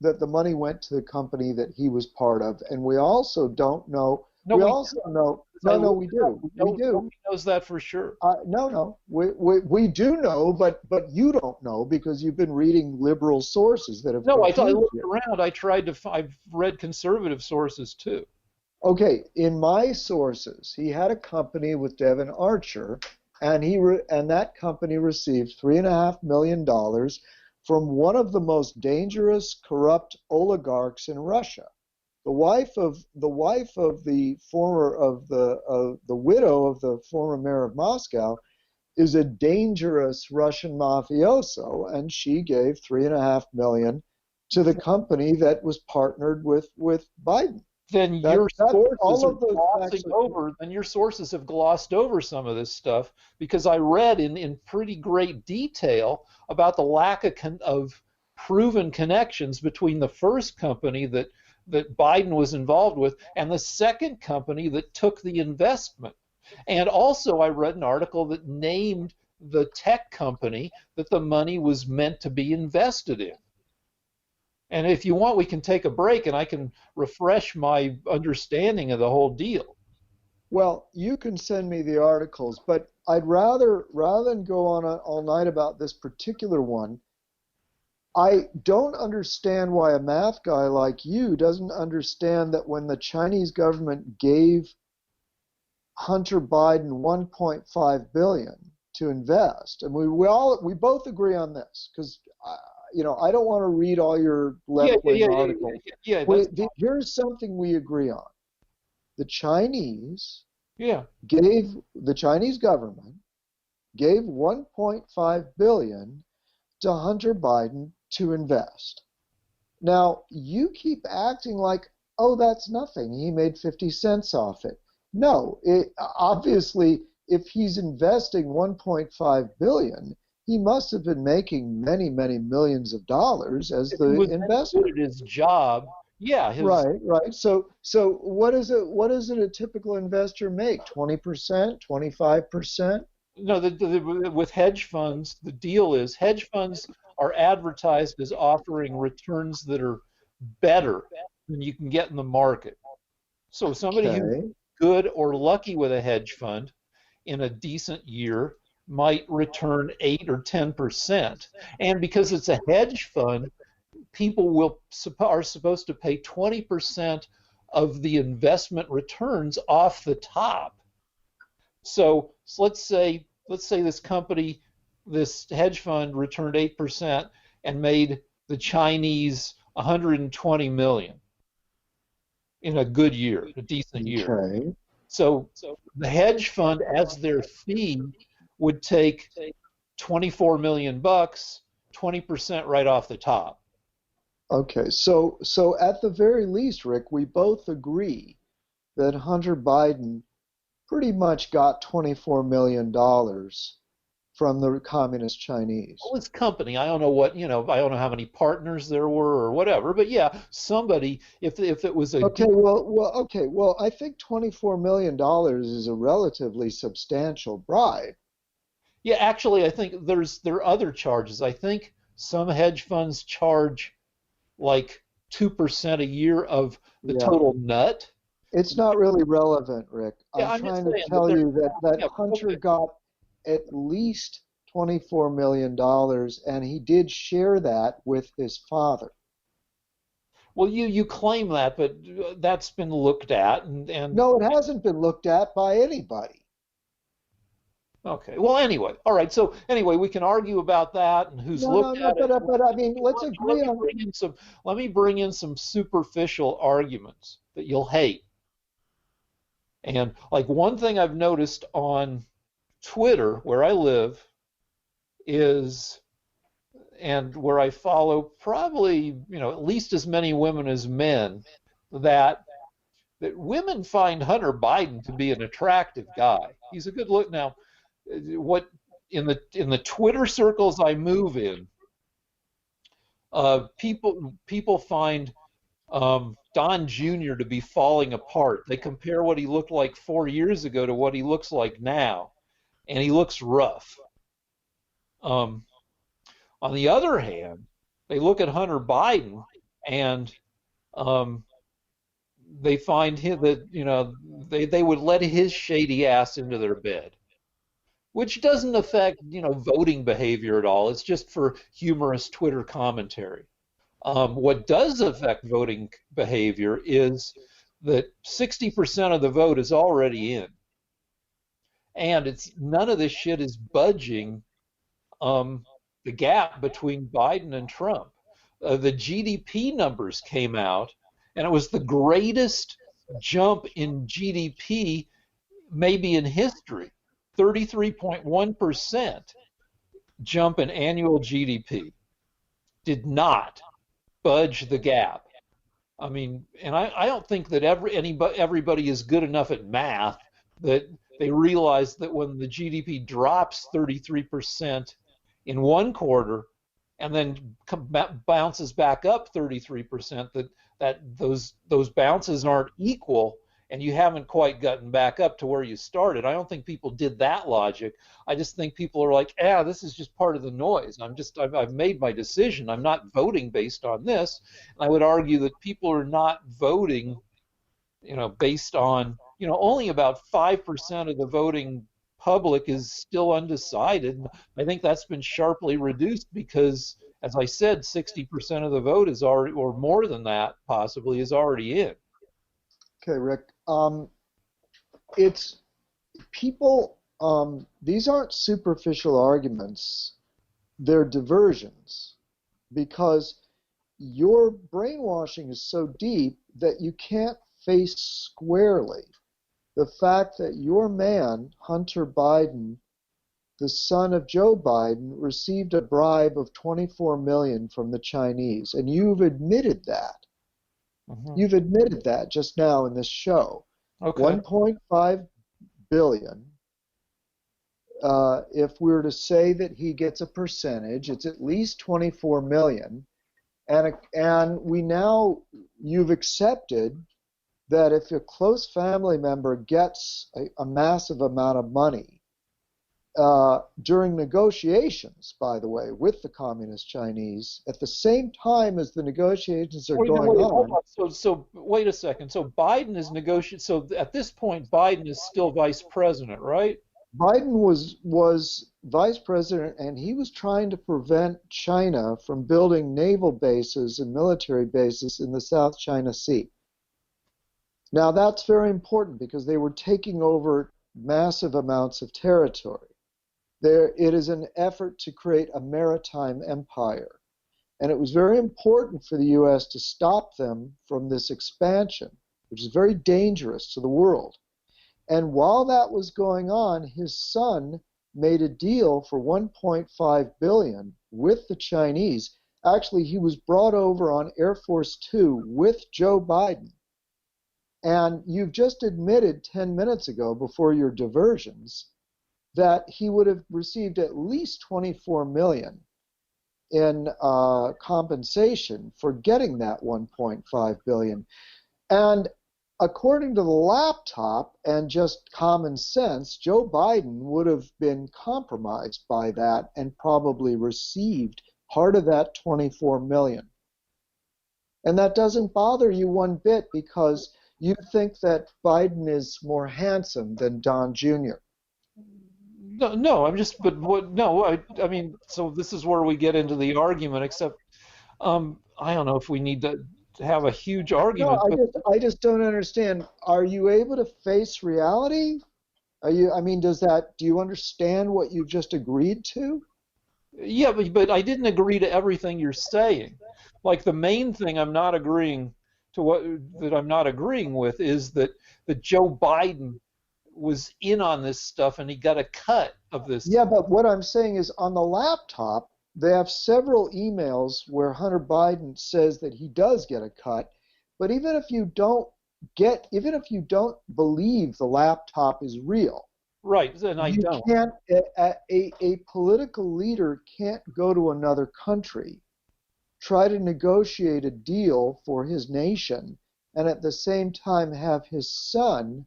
that the money went to the company that he was part of, and we also don't know. No, We we also don't. know. I No, looked we it up. do. We do. Nobody knows that for sure. No. We do know, but you don't know because you've been reading liberal sources that have No, I confused looked you. around. I've read conservative sources too. Okay, in my sources, he had a company with Devon Archer, and and that company received $3.5 million from one of the most dangerous, corrupt oligarchs in Russia. The wife of the widow of the former mayor of Moscow is a dangerous Russian mafioso, and she gave $3.5 million to the company that was partnered with Biden. Then your sources have glossed over some of this stuff because I read in pretty great detail about the lack of proven connections between the first company that Biden was involved with and the second company that took the investment. And also I read an article that named the tech company that the money was meant to be invested in. And if you want, we can take a break and I can refresh my understanding of the whole deal. Well, you can send me the articles, but I'd rather than go on all night about this particular one, I don't understand why a math guy like you doesn't understand that when the Chinese government gave Hunter Biden 1.5 billion to invest, and we both agree on this because I don't want to read all your left-wing articles. Here's something we agree on. The Chinese government gave 1.5 billion to Hunter Biden to invest. Now, you keep acting like, oh, that's nothing. He made 50 cents off it. No, obviously, if he's investing 1.5 billion, he must have been making many, many millions of dollars as the investor. His job, Right. So what is it? What does a typical investor make? 20%, 25%? No, with hedge funds, the deal is hedge funds are advertised as offering returns that are better than you can get in the market. So somebody who's good or lucky with a hedge fund in a decent year might return 8 or 10%. And because it's a hedge fund, people are supposed to pay 20% of the investment returns off the top. So let's say this hedge fund returned 8% and made the Chinese 120 million in a good year, a decent year. Okay. So the hedge fund, as their fee, would take 24 million bucks, 20% right off the top. Okay, so at the very least, Rick, we both agree that Hunter Biden pretty much got $24 million from the communist Chinese. Well, it's company. I don't know what, I don't know how many partners there were or whatever, but yeah, somebody, if it was a Okay, deep, well, I think $24 million is a relatively substantial bribe. yeah, actually, I think there are other charges. I think some hedge funds charge like 2% a year of the Yeah. total nut. It's not really relevant, Rick. Yeah, I'm I'm just trying to saying that tell there, you that yeah, Hunter okay. got at least $24 million, and he did share that with his father. Well, you claim that, but that's been looked at, and No, it hasn't been looked at by anybody. okay. Well, anyway, all right. So anyway, we can argue about that and who's No, no, looked no, at it. but I mean, let's Let agree me on. bring in some superficial arguments that you'll hate. And like one thing I've noticed on Twitter, where I live, is and where I follow probably at least as many women as men, that women find Hunter Biden to be an attractive guy. He's a good look. Now, what in the Twitter circles I move in, people find Don Jr. to be falling apart. They compare what he looked like 4 years ago to what he looks like now, and he looks rough. Um, on the other hand, they look at Hunter Biden and um, they find him that they would let his shady ass into their bed, which doesn't affect voting behavior at all. It's just for humorous Twitter commentary. What does affect voting behavior is that 60% of the vote is already in, and it's none of this shit is budging um, the gap between Biden and Trump. The GDP numbers came out, and it was the greatest jump in GDP maybe in history. 33.1% jump in annual GDP did not budge the gap. I mean, and I don't think that everybody is good enough at math that they realize that when the GDP drops 33% in one quarter and then bounces back up 33%, that those bounces aren't equal and you haven't quite gotten back up to where you started. I don't think people did that logic. I just think people are like, this is just part of the noise. I've made my decision. I'm not voting based on this. And I would argue that people are not voting, based on, only about 5% of the voting public is still undecided. I think that's been sharply reduced because, as I said, 60% of the vote is already, or more than that possibly, is already in. Okay, Rick. It's people. These aren't superficial arguments. They're diversions because your brainwashing is so deep that you can't face squarely the fact that your man, Hunter Biden, the son of Joe Biden, received a bribe of 24 million from the Chinese, and you've admitted that. Mm-hmm. You've admitted that just now in this show. Okay. 1.5 billion. If we were to say that he gets a percentage, it's at least 24 million. And you've accepted that if a close family member gets a massive amount of money, during negotiations, by the way, with the Communist Chinese, at the same time as the negotiations are going Hold on. on. So wait a second. So Biden is negotiating. So at this point, Biden is still vice president, right? Biden was vice president, and he was trying to prevent China from building naval bases and military bases in the South China Sea. Now, that's very important because they were taking over massive amounts of territory. It is an effort to create a maritime empire. And it was very important for the U.S. to stop them from this expansion, which is very dangerous to the world. And while that was going on, his son made a deal for 1.5 billion with the Chinese. Actually, he was brought over on Air Force Two with Joe Biden. And you've just admitted 10 minutes ago, before your diversions, that he would have received at least 24 million in compensation for getting that 1.5 billion. And according to the laptop and just common sense, Joe Biden would have been compromised by that and probably received part of that 24 million. And that doesn't bother you one bit because you think that Biden is more handsome than Don Jr. No, no, I'm just, but what? No, I mean, so this is where we get into the argument. Except, I don't know if we need to have a huge No, argument, but I just don't understand. Are you able to face reality? I mean, do you understand what you just agreed to? yeah, but I didn't agree to everything you're saying. Like the main thing I'm not agreeing to what that I'm not agreeing with is that Joe Biden was in on this stuff and he got a cut of this. Yeah, but what I'm saying is on the laptop, they have several emails where Hunter Biden says that he does get a cut. But even if you don't believe the laptop is real, Right, and I you don't. can't, a political leader can't go to another country, try to negotiate a deal for his nation, and at the same time have his son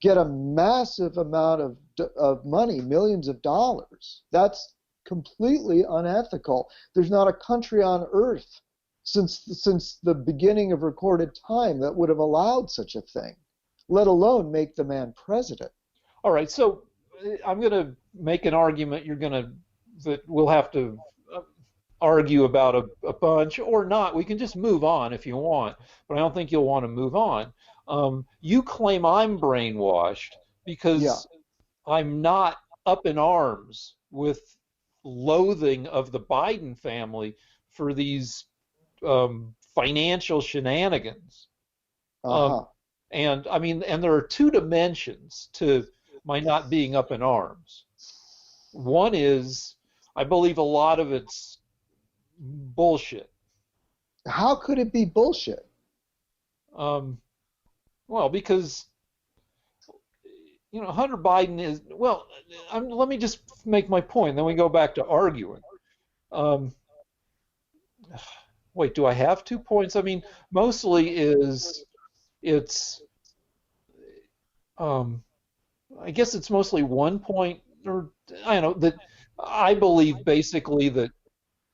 get a massive amount of money, millions of dollars. That's completely unethical. There's not a country on earth since the beginning of recorded time that would have allowed such a thing, let alone make the man president. All right, so I'm going to make an argument that we'll have to uh, argue about a bunch or not. We can just move on if you want, but I don't think you'll want to move on. You claim I'm brainwashed Yeah. because I'm not up in arms with loathing of the Biden family for these financial shenanigans. Um, Uh-huh. and I mean, and there are two dimensions to my not being up in arms. One is I believe a lot of it's bullshit. How could it be bullshit? Um, well, because Hunter Biden is well. Let me just make my point, then we go back to arguing. Um, wait, do I have 2 points? I mean, mostly is it's um, I guess it's mostly 1 point, or I don't know that I believe basically that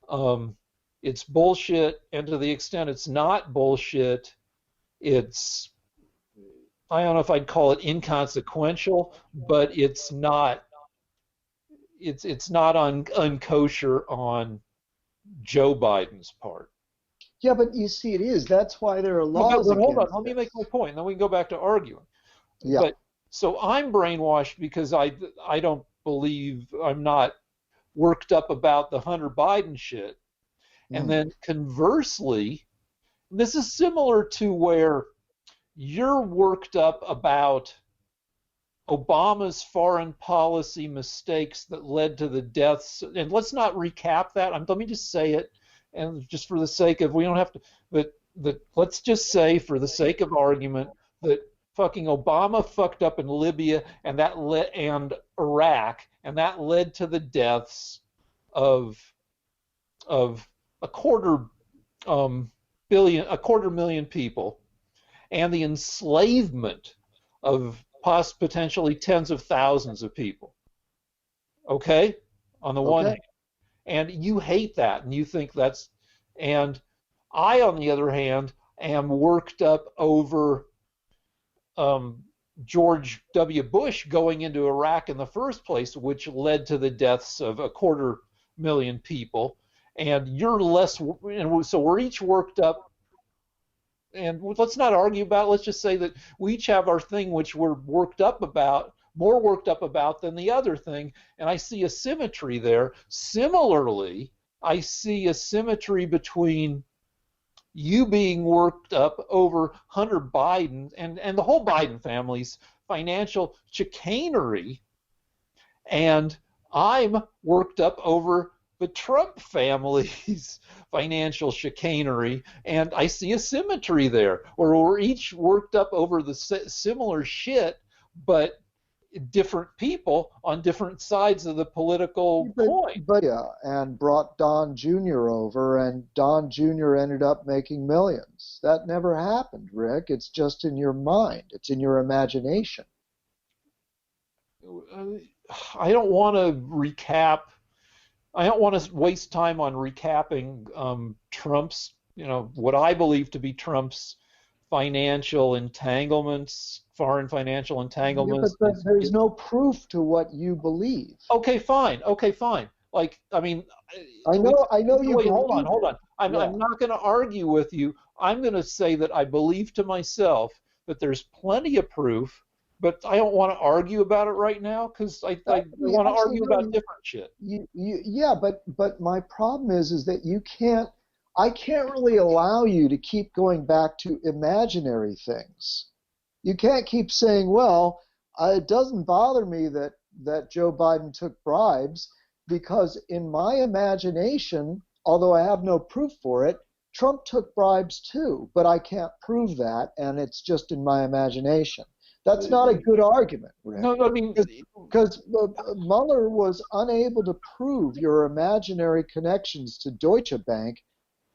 um, it's bullshit, and to the extent it's not bullshit, it's I don't know if I'd call it inconsequential, but it's not unkosher on Joe Biden's part. Yeah, but you see, it is. That's why there are But, laws but hold on, against let me make my this. point, and then we can go back to arguing. Yeah. But so I'm brainwashed because I don't believe I'm not worked up about the Hunter Biden shit. And Mm. then conversely, this is similar to where you're worked up about Obama's foreign policy mistakes that led to the deaths. And let's not recap that. Let me just say it, and just for the sake of we don't have to. But let's just say, for the sake of argument, that fucking Obama fucked up in Libya and Iraq, and that led to the deaths of of a um, a quarter million people, and the enslavement of potentially tens of thousands of people. Okay, on the one Okay. hand, and you hate that, and you think that's, and I, on the other hand, am worked up over um, George W. Bush going into Iraq in the first place, which led to the deaths of a quarter million people. And you're less, and so we're each worked up. And let's not argue about it. Let's just say that we each have our thing which we're worked up about, more worked up about than the other thing. And I see a symmetry there. Similarly, I see a symmetry between you being worked up over Hunter Biden and the whole Biden family's financial chicanery, and I'm worked up over the Trump family's financial chicanery, and I see a symmetry there, where we're each worked up over the similar shit, but different people on different sides of the political But, coin. but yeah, and brought Don Jr. over, and Don Jr. ended up making millions. That never happened, Rick. It's just in your mind. It's in your imagination. I don't want to recap. I don't want to waste time on recapping Trump's, what I believe to be Trump's financial entanglements, foreign financial Yeah, entanglements. but there's no proof to what you believe. Okay, fine. Okay, fine. Like, I mean, I we, know, I know you wait, hold on, believe hold it. on. I'm, Yeah. I'm not going to argue with you. I'm going to say that I believe to myself that there's plenty of proof, but I don't want to argue about it right now because I want to Actually, argue no, about different shit. yeah, but my problem is that I can't really allow you to keep going back to imaginary things. You can't keep saying, well, it doesn't bother me that Joe Biden took bribes because in my imagination, although I have no proof for it, Trump took bribes too, but I can't prove that, and it's just in my imagination. That's not a good argument, Rick, No, no, I mean, because Mueller was unable to prove your imaginary connections to Deutsche Bank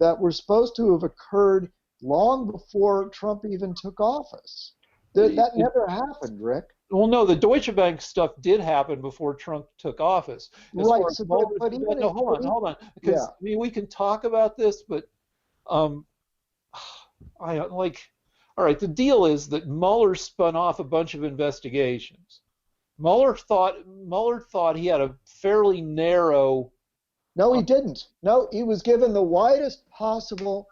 that were supposed to have occurred long before Trump even took office. That never happened, Rick. well, no, the Deutsche Bank stuff did happen before Trump took office. As Right. far as So, Mueller's, but even no, if, hold on, hold on, yeah, because I mean, we can talk about this, but um, I like, all right, the deal is that Mueller spun off a bunch of investigations. Mueller thought he had a fairly narrow. no, he Um, didn't. No, he was given the widest possible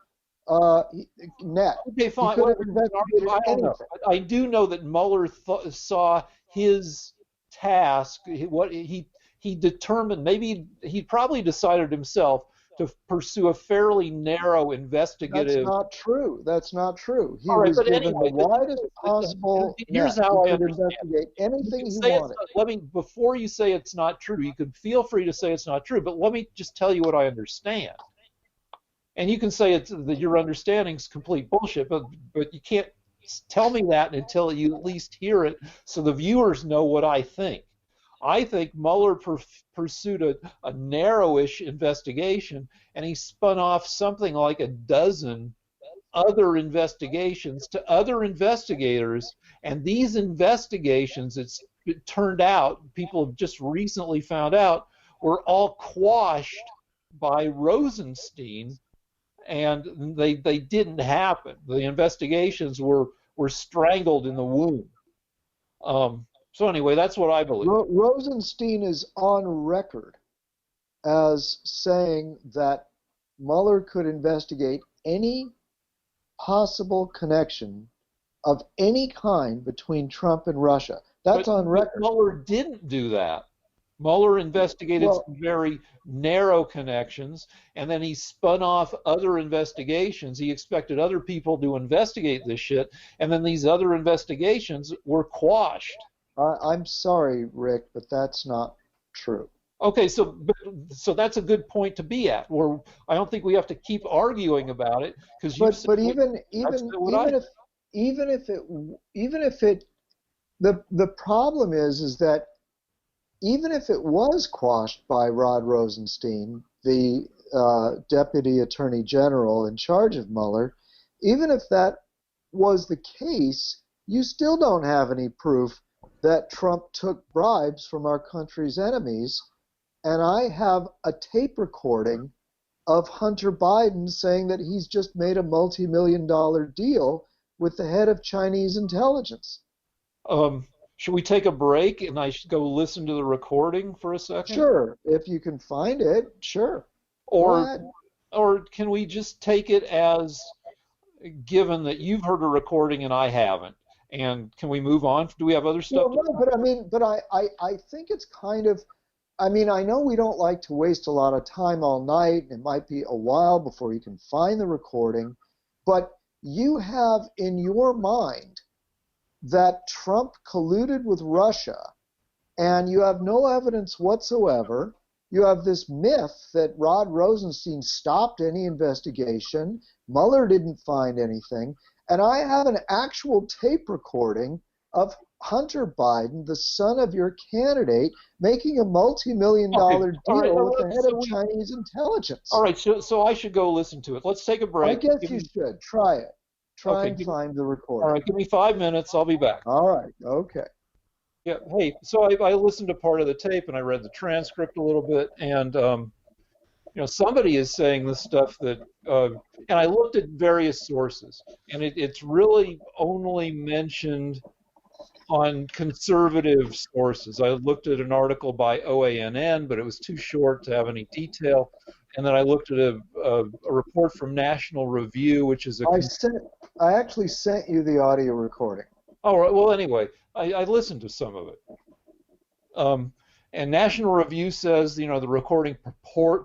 uh, net. okay, He fine. could Well, have we can argue. investigated I don't know. anything. I do know that Mueller saw his task. What he determined. Maybe he probably decided himself to pursue a fairly narrow That's investigative. not true. That's not true. He All right, was but given the anyway, the deal widest is possible here's net. He how I could understand. investigate You anything can he say it's wanted. let me before you say it's not true. You can feel free to say it's not true, but let me just tell you what I understand. And you can say it's that your understanding's complete bullshit, but you can't tell me that until you at least hear it, so the viewers know what I think. I think Mueller pursued a narrowish investigation, and he spun off something like a dozen other investigations to other investigators, and these investigations, it turned out, people have just recently found out, were all quashed by Rosenstein, and they didn't happen. The investigations were strangled in the womb. So anyway, that's what I believe. Rosenstein is on record as saying that Mueller could investigate any possible connection of any kind between Trump and Russia. That's on But record. Mueller didn't do that. Mueller investigated Well, some very narrow connections, and then he spun off other investigations. He expected other people to investigate this shit, and then these other investigations were quashed. I'm sorry, Rick, but that's not true. Okay, so that's a good point to be at. Where I don't think we have to keep arguing about it because you've said But what I've said what I. even if it even if it the problem is that even if it was quashed by Rod Rosenstein, the Deputy Attorney General in charge of Mueller, even if that was the case, you still don't have any proof that Trump took bribes from our country's enemies. And I have a tape recording of Hunter Biden saying that he's just made a multi-million-dollar deal with the head of Chinese intelligence. Should we take a break and I should go listen to the recording for a second? Sure, if you can find it, sure. Go Or ahead. or can we just take it as given that you've heard a recording and I haven't? And can we move on? Do we have other stuff Well, to no, but I mean, I think it's kind of, I mean, I know we don't like to waste a lot of time all night. It might be a while before you can find the recording, but you have in your mind that Trump colluded with Russia, and you have no evidence whatsoever. You have this myth that Rod Rosenstein stopped any investigation, Mueller didn't find anything, and I have an actual tape recording of Hunter Biden, the son of your candidate, making a Okay, multi-million-dollar all right. deal with the head So of Chinese all intelligence. right. So I should go listen to it. Let's take a I break. guess you should. Try it. Try Okay. and find the All recording. right. Give me 5 minutes. I'll be back. All right. Okay. Yeah. Hey. So I listened to part of the tape and I read the transcript a little bit, and somebody is saying this stuff that, and I looked at various sources, and it's really only mentioned on conservative sources. I looked at an article by OANN, but it was too short to have any detail. And then I looked at a report from National Review, which is a. I sent. I actually sent you the audio recording. All right. Well, anyway, I listened to some of it. Um, and National Review says, the recording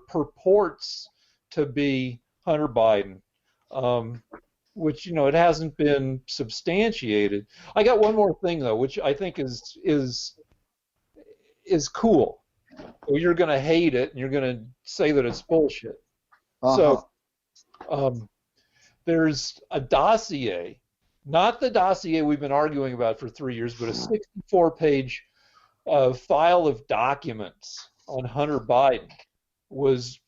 purports to be Hunter Biden, which, it hasn't been substantiated. I got one more thing though, which I think is cool. Well, you're going to hate it, and you're going to say that it's bullshit. Uh-huh. So there's a dossier, not the dossier we've been arguing about for 3 years, but a 64-page file of documents on Hunter Biden was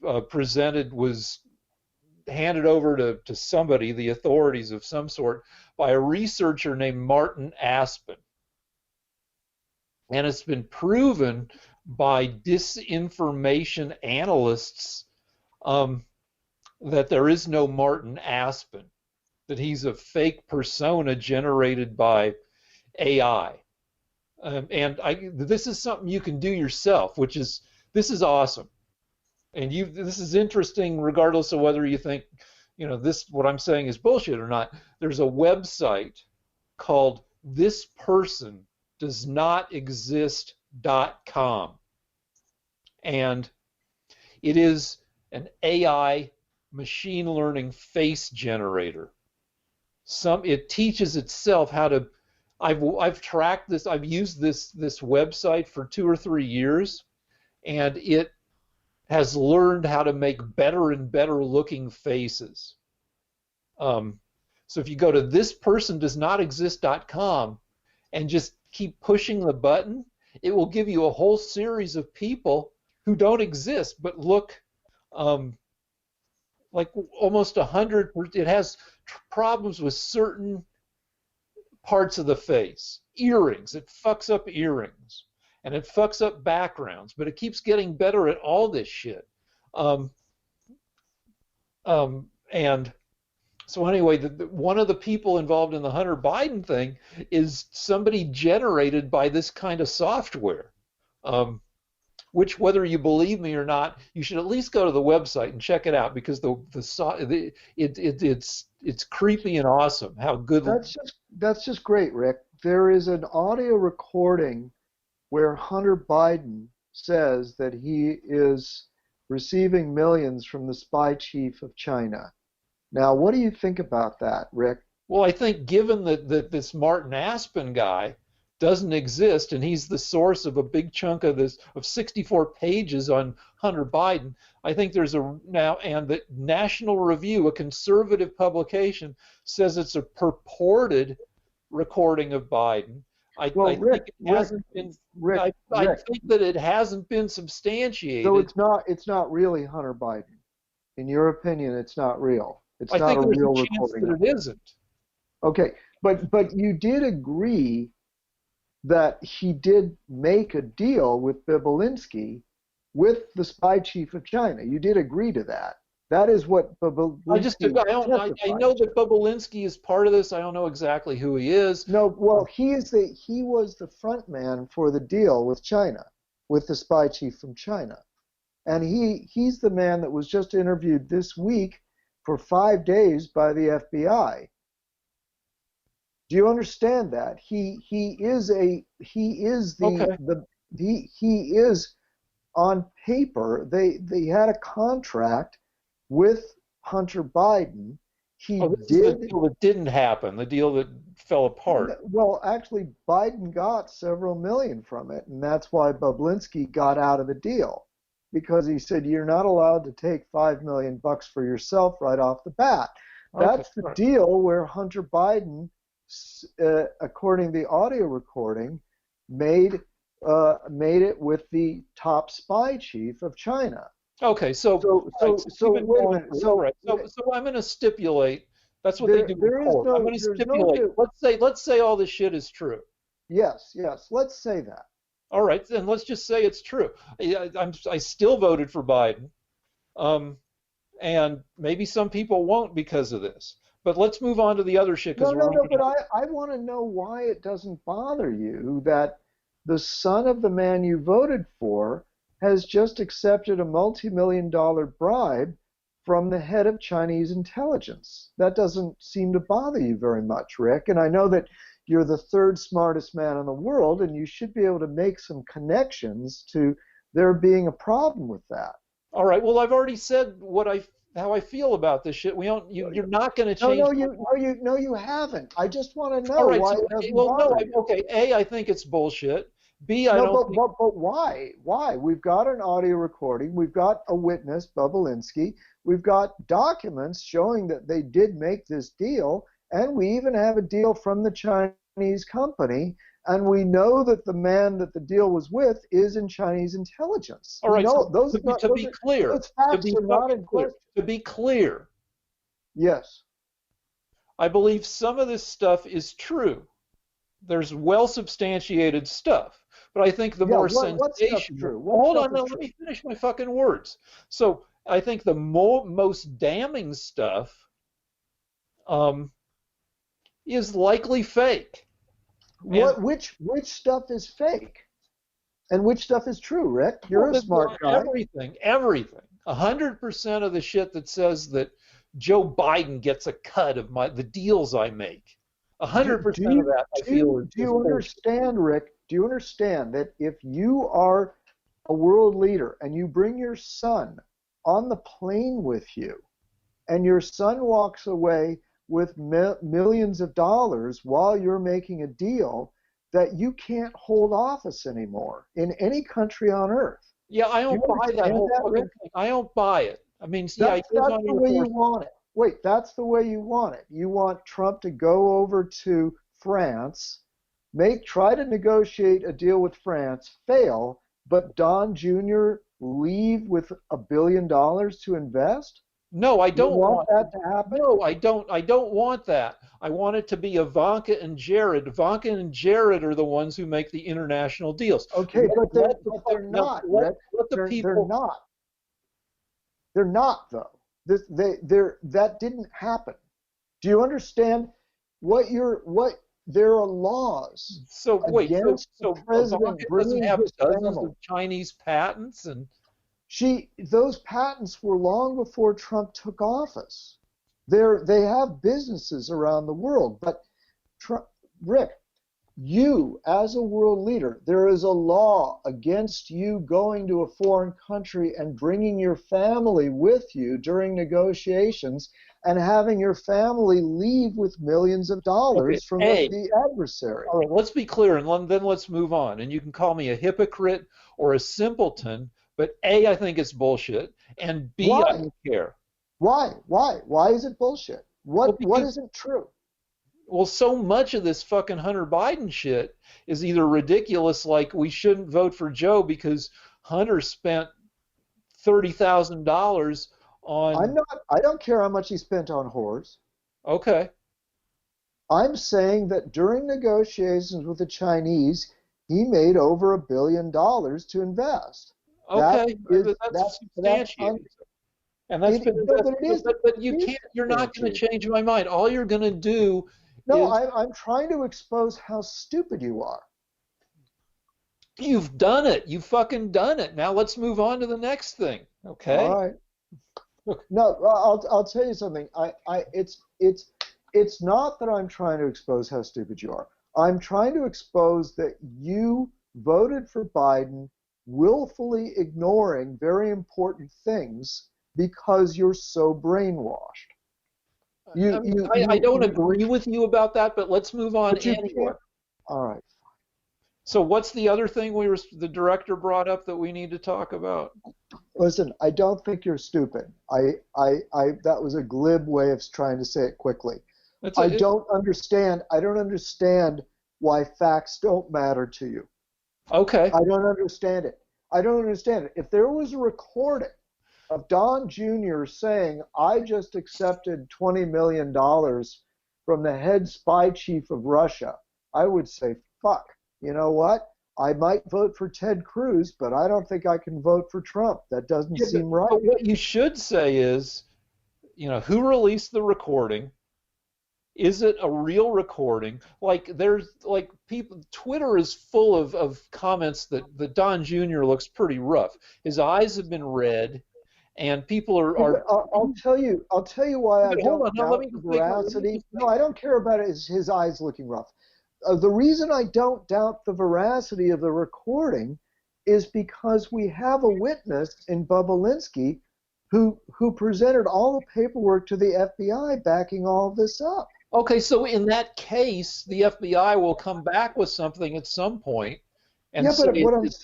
handed over to somebody, the authorities of some sort, by a researcher named Martin Aspen. And it's been proven by disinformation analysts that there is no Martin Aspen, that he's a fake persona generated by AI. And this is something you can do yourself, this is awesome. And this is interesting regardless of whether you think, what I'm saying is bullshit or not. There's a website called thispersondoesnotexist.com. And it is an AI machine learning face generator. It teaches itself how to. I've tracked this. I've used this website for 2 or 3 years, and it has learned how to make better and better looking faces. So if you go to thispersondoesnotexist.com and just keep pushing the button, it will give you a whole series of people who don't exist but look like almost 100. It has problems with certain parts of the face. Earrings, it fucks up earrings. And it fucks up backgrounds, but it keeps getting better at all this shit. And so anyway, one of the people involved in the Hunter Biden thing is somebody generated by this kind of software, which, whether you believe me or not, you should at least go to the website and check it out, because it's creepy and awesome how good. That's just great, Rick. There is an audio recording where Hunter Biden says that he is receiving millions from the spy chief of China. Now, what do you think about that, Rick? Well, I think given that this Martin Aspen guy doesn't exist, and he's the source of a big chunk of 64 pages on Hunter Biden, I think and the National Review, a conservative publication, says it's a purported recording of Biden. I think that it hasn't been substantiated. So it's not really Hunter Biden. In your opinion, it's not real. It's I not think a there's real a chance recording. that it isn't. Okay, but you did agree that he did make a deal with Bobolinsky with the spy chief of China. You did agree to that. That is what Bobolinsky I know that Bobolinsky is part of this. I don't know exactly who he is. No, well, he was the front man for the deal with China, with the spy chief from China. And he's the man that was just interviewed this week for 5 days by the FBI. Do you understand that? He is on paper. They had a contract with Hunter Biden. This is the deal that didn't happen, the deal that fell apart. Well, actually, Biden got several million from it, and that's why Bobolinsky got out of the deal, because he said you're not allowed to take $5 million for yourself right off the bat. That's the deal where Hunter Biden according to the audio recording, made made it with the top spy chief of China. Okay, so So, right, so, so so you've been wait a going. minute. All So right, so I'm going to stipulate. That's what they do in there is court. I'm no, going to there's no, stipulate. Let's say all this shit is true. yes, yes. Let's say that. All right, then let's just say it's true. I still voted for Biden, um, and maybe some people won't because of this. But let's move on to the other shit because No, we're no, no. running But out. I want to know why it doesn't bother you that the son of the man you voted for has just accepted a multi-million-dollar bribe from the head of Chinese intelligence. That doesn't seem to bother you very much, Rick. And I know that you're the third smartest man in the world, and you should be able to make some connections to there being a problem with that. All right, well I've already said how I feel about this shit. We don't. You're not going to No, change. no, you haven't. I just want to All know right, why so it doesn't well no, bother you. okay. A, I think it's bullshit. B, I No, don't think. but why? Why? We've got an audio recording. We've got a witness, Bubalinsky. We've got documents showing that they did make this deal, and we even have a deal from the Chinese company, and we know that the man that the deal was with is in Chinese intelligence. All We right, know so those are not, to be clear, those facts are not in question. to be clear, Yes. I believe some of this stuff is true. There's well substantiated stuff, but I think the Yeah. more What stuff's sensational. true? What Hold stuff on, is now let true? me finish my fucking words. So I think the most damning stuff um, is likely fake. And Which stuff is fake? And which stuff is true, Rick? well, You're a smart guy. everything, 100% of the shit that says that Joe Biden gets a cut of the deals I make, Do, 100% of that I feel do is you bullshit. understand, Rick? Do you understand that if you are a world leader and you bring your son on the plane with you, and your son walks away with millions of dollars while you're making a deal, that you can't hold office anymore in any country on earth? Yeah, I Do you don't buy that understand whole that, fucking Rick? thing. I don't buy it. I mean, yeah, he goes That's on the Air way you Force. want it. Wait, that's the way you want it. You want Trump to go over to France, try to negotiate a deal with France, fail, but Don Jr. leave with $1 billion to invest? No, I You don't want want. that to happen? No, I don't. I don't want that. I want it to be Ivanka and Jared. Ivanka and Jared are the ones who make the international deals. Okay, but they're Now, not, Rick. let the They're people. not. They're not though. That didn't happen. Do you understand what there are laws So wait, against the president Ivanka doesn't bringing have his dozens family? of Chinese patents, and Those patents were long before Trump took office. They have businesses around the world, but Trump, Rick, you as a world leader, there is a law against you going to a foreign country and bringing your family with you during negotiations and having your family leave with millions of okay, dollars from A, the adversary. all right, let's be clear, and then let's move on. And you can call me a hypocrite or a simpleton, but A, I think it's bullshit, and B, I Why? don't care. Why is it bullshit? Well, What because isn't true? well, so much of this fucking Hunter Biden shit is either ridiculous, like we shouldn't vote for Joe because Hunter spent $30,000 on. I don't care how much he spent on whores. Okay, I'm saying that during negotiations with the Chinese, he made over $1 billion to invest. That okay, is that's that's un, substantiated, and that's been no, but it investigated. is But you it is can't. You're not going to substantiated. change my mind. All you're going to do No, is I'm trying to expose how stupid you are. you've done it. You fucking done it. Now let's move on to the next thing. All Okay. right. No, I'll tell you something. It's not that I'm trying to expose how stupid you are. I'm trying to expose that you voted for Biden willfully ignoring very important things because you're so brainwashed. I mean, I don't agree with you about that, but let's move on But you anyway. can't. All right. So what's the other thing the director brought up that we need to talk about? Listen, I don't think you're stupid. That was a glib way of trying to say it quickly. It's I a, it, don't understand. I don't understand why facts don't matter to you. okay. I don't understand it. I don't understand it. If there was a recording of Don Jr. saying, I just accepted $20 million from the head spy chief of Russia, I would say, fuck, you know what? I might vote for Ted Cruz, but I don't think I can vote for Trump. That doesn't Yeah, seem but right. what you should say is, who released the recording? Is it a real recording? Like there's like people Twitter is full of comments that Don Jr. looks pretty rough. His eyes have been red and people Yeah, but I'll but I'll tell you why I hold don't on, no, let doubt me the just make my let me veracity. just No, make I don't care about it, is his eyes looking rough. The reason I don't doubt the veracity of the recording is because we have a witness in Bubba Linsky who presented all the paperwork to the FBI backing all of this up. Okay, so in that case, the FBI will come back with something at some point and Yeah, say but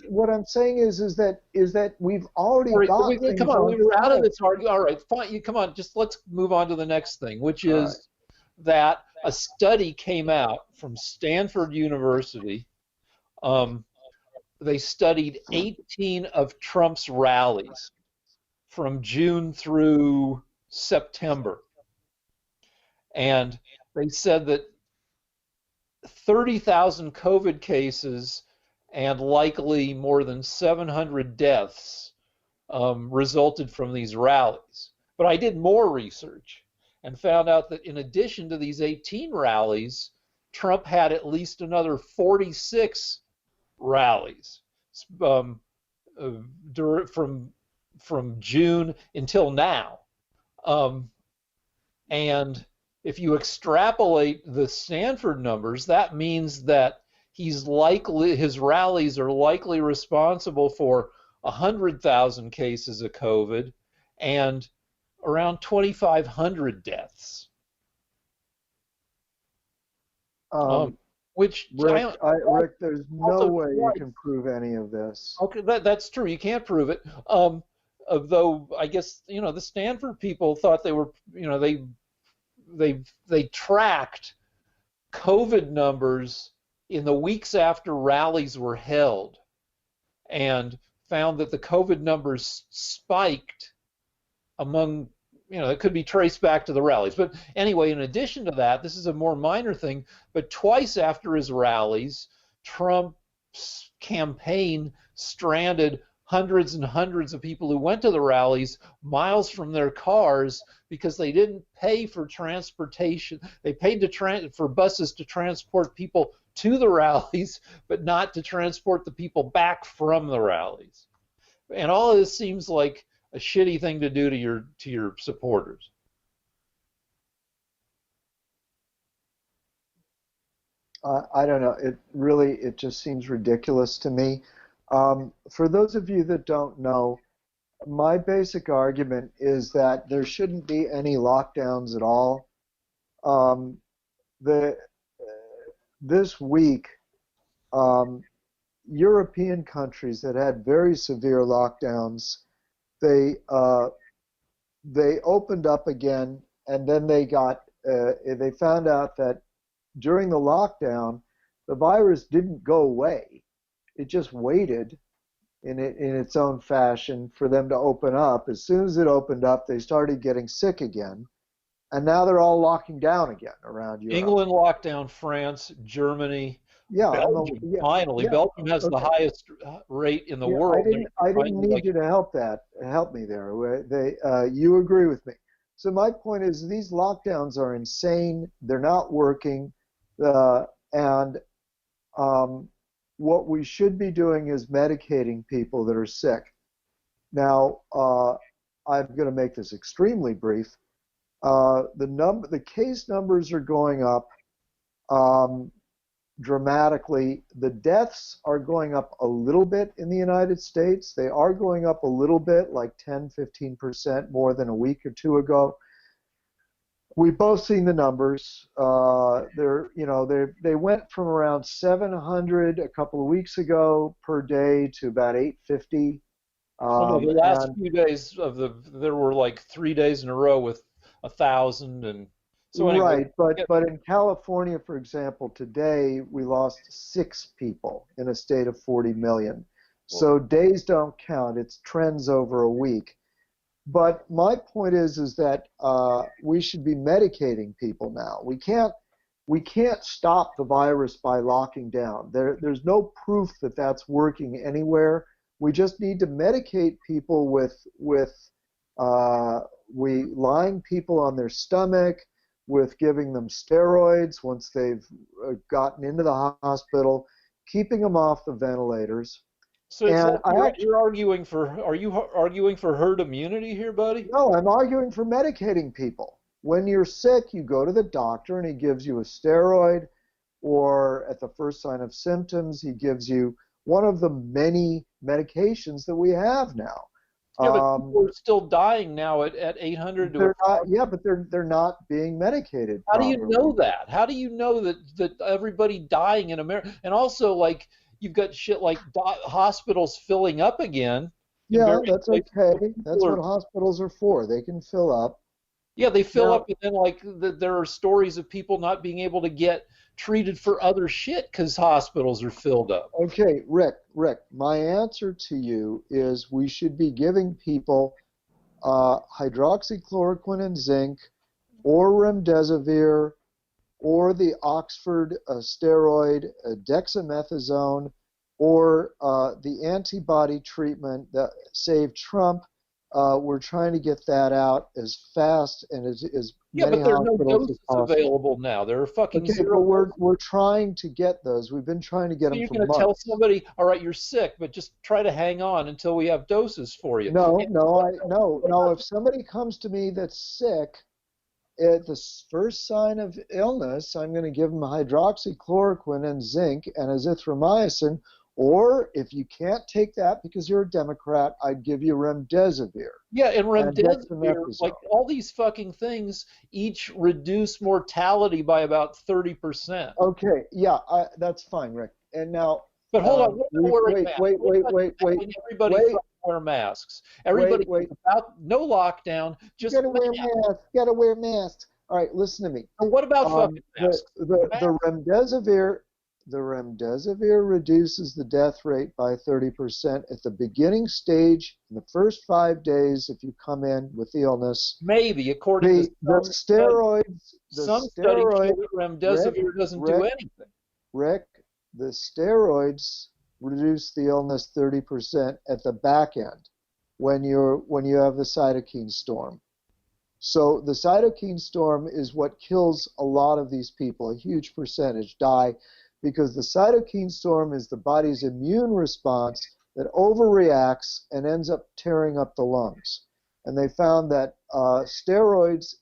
what I'm saying is that we've already all right, got come things on, on we were out of file. this argument. All right, fine. You come on, just let's move on to the next thing, which All right. is that a study came out from Stanford University. Um, they studied 18 of Trump's rallies from June through September, and they said that 30,000 COVID cases and likely more than 700 deaths resulted from these rallies. But I did more research and found out that in addition to these 18 rallies, Trump had at least another 46 rallies um, from June until now. Um, and if you extrapolate the Stanford numbers, that means that his rallies are likely responsible for 100,000 cases of COVID and around 2,500 deaths. Um, Um, which Rick, there's no also way you twice. can prove any of this. Okay, that's true. You can't prove it. Though I guess the Stanford people thought they were they tracked COVID numbers in the weeks after rallies were held and found that the COVID numbers spiked among, it could be traced back to the rallies. But anyway, in addition to that, this is a more minor thing, but twice after his rallies, Trump's campaign stranded hundreds and hundreds of people who went to the rallies miles from their cars because they didn't pay for transportation. They paid for buses to transport people to the rallies, but not to transport the people back from the rallies. And all of this seems like a shitty thing to do to your supporters. I don't know. It just seems ridiculous to me. For those of you that don't know, my basic argument is that there shouldn't be any lockdowns at all. Um, the This week, um, European countries that had very severe lockdowns, they uh, they opened up again, and then they found out that during the lockdown, the virus didn't go away. It just waited in its own fashion for them to open up. As soon as it opened up, they started getting sick again, and now they're all locking down again around Europe. England locked down France, Germany, Yeah, Belgium. yeah, Finally, yeah. Belgium has the Okay. highest rate in the Yeah, world. They're I didn't finally need like, you to help me there. You agree with me. So my point is, these lockdowns are insane. They're not working, and um, what we should be doing is medicating people that are sick. Now, I'm going to make this extremely brief. The case numbers are going up um, dramatically. The deaths are going up a little bit in the United States. They are going up a little bit, like 10, 15% more than a week or two ago. We've both seen the numbers. They went from around 700 a couple of weeks ago per day to about 850. well, no, the last And few days there were like 3 days in a row with 1,000 and So anyway, Right, but in California, for example, today we lost 6 people in a state of 40 million. well, So days don't count. It's trends over a week. But my point is that we should be medicating people now. We can't stop the virus by locking down. There's no proof that that's working anywhere. We just need to medicate people with we lying people on their stomach, with giving them steroids once they've gotten into the hospital, keeping them off the ventilators. so it's And like I actually you're arguing for, are you arguing for herd immunity here, buddy? No, I'm arguing for medicating people. When you're sick, you go to the doctor and he gives you a steroid, or at the first sign of symptoms, he gives you one of the many medications that we have now. Yeah, but Um, people are still dying now at 800 to they're not, 1,000. yeah, but they're not being medicated How do you properly. know that? How do you know that everybody dying in America, and also like you've got shit like hospitals filling up again in Yeah, various that's places. So okay. people That's are, what hospitals are for. They can fill up. yeah, they fill Now, up, and then like there are stories of people not being able to get treated for other shit because hospitals are filled up. okay, Rick, my answer to you is we should be giving people hydroxychloroquine and zinc, or remdesivir, or the Oxford steroid dexamethasone, or the antibody treatment that saved Trump. We're trying to get that out as fast and as Yeah, many but there are no hospitals as doses possible. available now. There are fucking Okay, zero but we're doses. we're trying to get those. We've been trying to get So them you're for going to tell months. somebody, all right, you're sick, but just try to hang on until we have doses for you. No, And no, what, I no, what no. about If somebody comes to me that's sick, at the first sign of illness, I'm going to give them hydroxychloroquine and zinc and azithromycin. Or if you can't take that because you're a Democrat, I'd give you remdesivir Yeah, and and remdesivir, like dexamethasone. all these fucking things, each reduce mortality by about 30%. Okay, yeah, that's fine, Rick. And now, But hold on, what about we wearing wait, masks? wait, What wait, about wait, just wait, having everybody wait, fucking wear masks? wait, Everybody wait. about no lockdown, You just gotta wear masks. masks. You gotta wear masks. All right, listen to me. And what about Um, fucking the masks? the the Masks. remdesivir the remdesivir reduces the death rate by 30% at the beginning stage in the first 5 days if you come in with the illness. Maybe, according to The some studies. steroids, the Some studies show steroid, that Rick, remdesivir doesn't do Rick, anything. Rick, the steroids reduce the illness 30% at the back end when you have the cytokine storm. So the cytokine storm is what kills a lot of these people. A huge percentage die because the cytokine storm is the body's immune response that overreacts and ends up tearing up the lungs. And they found that steroids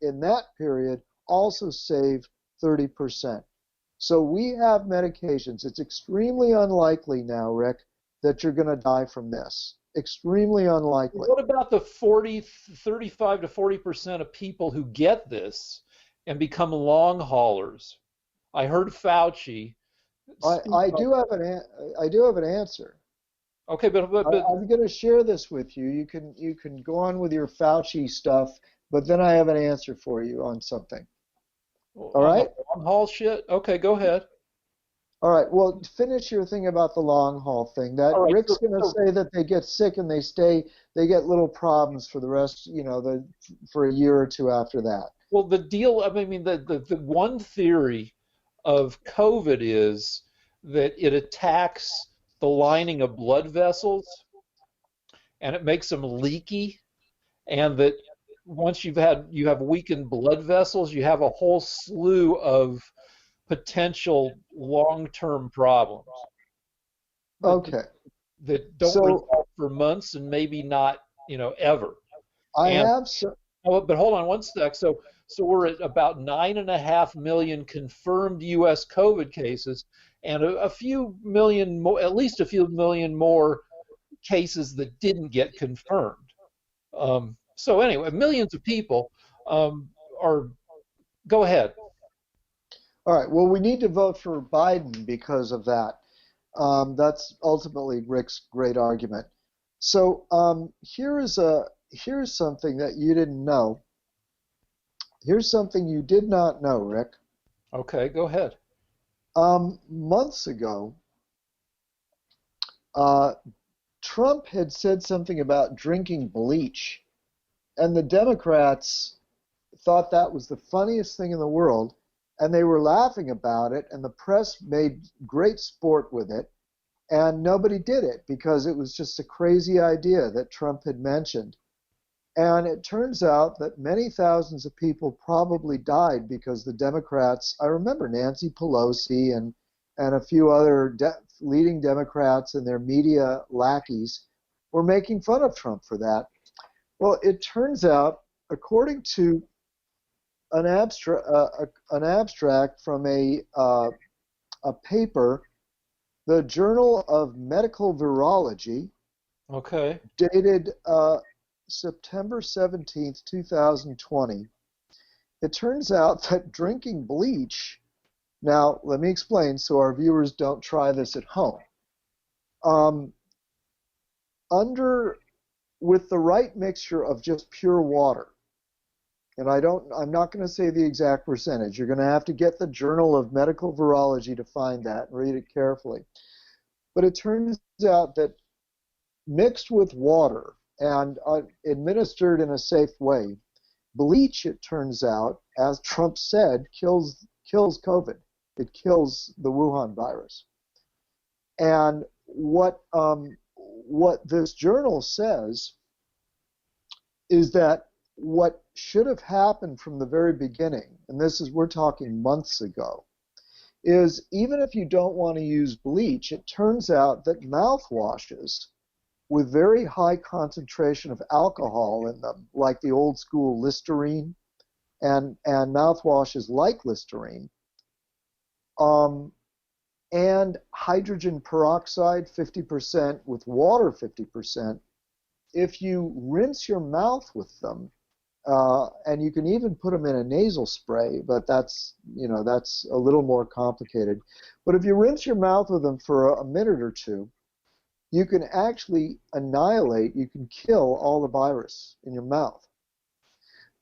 in that period also save 30%. So we have medications. It's extremely unlikely now, Rick, that you're going to die from this. Extremely unlikely. What about the 35 to 40% of people who get this and become long haulers? I heard Fauci speak I on. do have I do have an answer. Okay, but I'm going to share this with you. You can go on with your Fauci stuff, but then I have an answer for you on something. All on the right? long haul shit. Okay, go ahead. All right. Well, finish your thing about the long haul thing. That All right, Rick's going to say that they get sick and they get little problems for the rest, for a year or two after that. well, the deal. I mean, the one theory of COVID is that it attacks the lining of blood vessels and it makes them leaky, and that once you have weakened blood vessels, you have a whole slew of potential long-term problems that Okay. that don't So resolve for months and maybe not, ever. I And have so oh, but hold on one sec. So we're at about 9.5 million confirmed U.S. COVID cases, and a few million more, at least a few million more cases that didn't get confirmed. So anyway, millions of people are. Go ahead. All right. Well, we need to vote for Biden because of that. That's ultimately Rick's great argument. So here's something that you didn't know. Here's something you did not know, Rick. Okay, go ahead. Months ago, uh, Trump had said something about drinking bleach, and the Democrats thought that was the funniest thing in the world, and they were laughing about it, and the press made great sport with it, and nobody did it because it was just a crazy idea that Trump had mentioned. And it turns out that many thousands of people probably died because the Democrats, I remember Nancy Pelosi and a few other leading Democrats and their media lackeys were making fun of Trump for that. Well, it turns out, according to an abstract from a paper, the Journal of Medical Virology, Okay. dated September 17th, 2020. It turns out that drinking bleach, now let me explain so our viewers don't try this at home. Um, under with the right mixture of just pure water, and I'm not going to say the exact percentage. You're going to have to get the Journal of Medical Virology to find that and read it carefully. But it turns out that mixed with water and administered in a safe way, bleach, it turns out, as Trump said, kills COVID. It kills the Wuhan virus. And what this journal says is that what should have happened from the very beginning, and we're talking months ago, is even if you don't want to use bleach, it turns out that mouthwashes with very high concentration of alcohol in them, like the old school Listerine and mouthwashes like Listerine, and hydrogen peroxide 50% with water 50%, if you rinse your mouth with them, and you can even put them in a nasal spray, but that's a little more complicated. But if you rinse your mouth with them for a minute or two, you can actually you can kill all the virus in your mouth.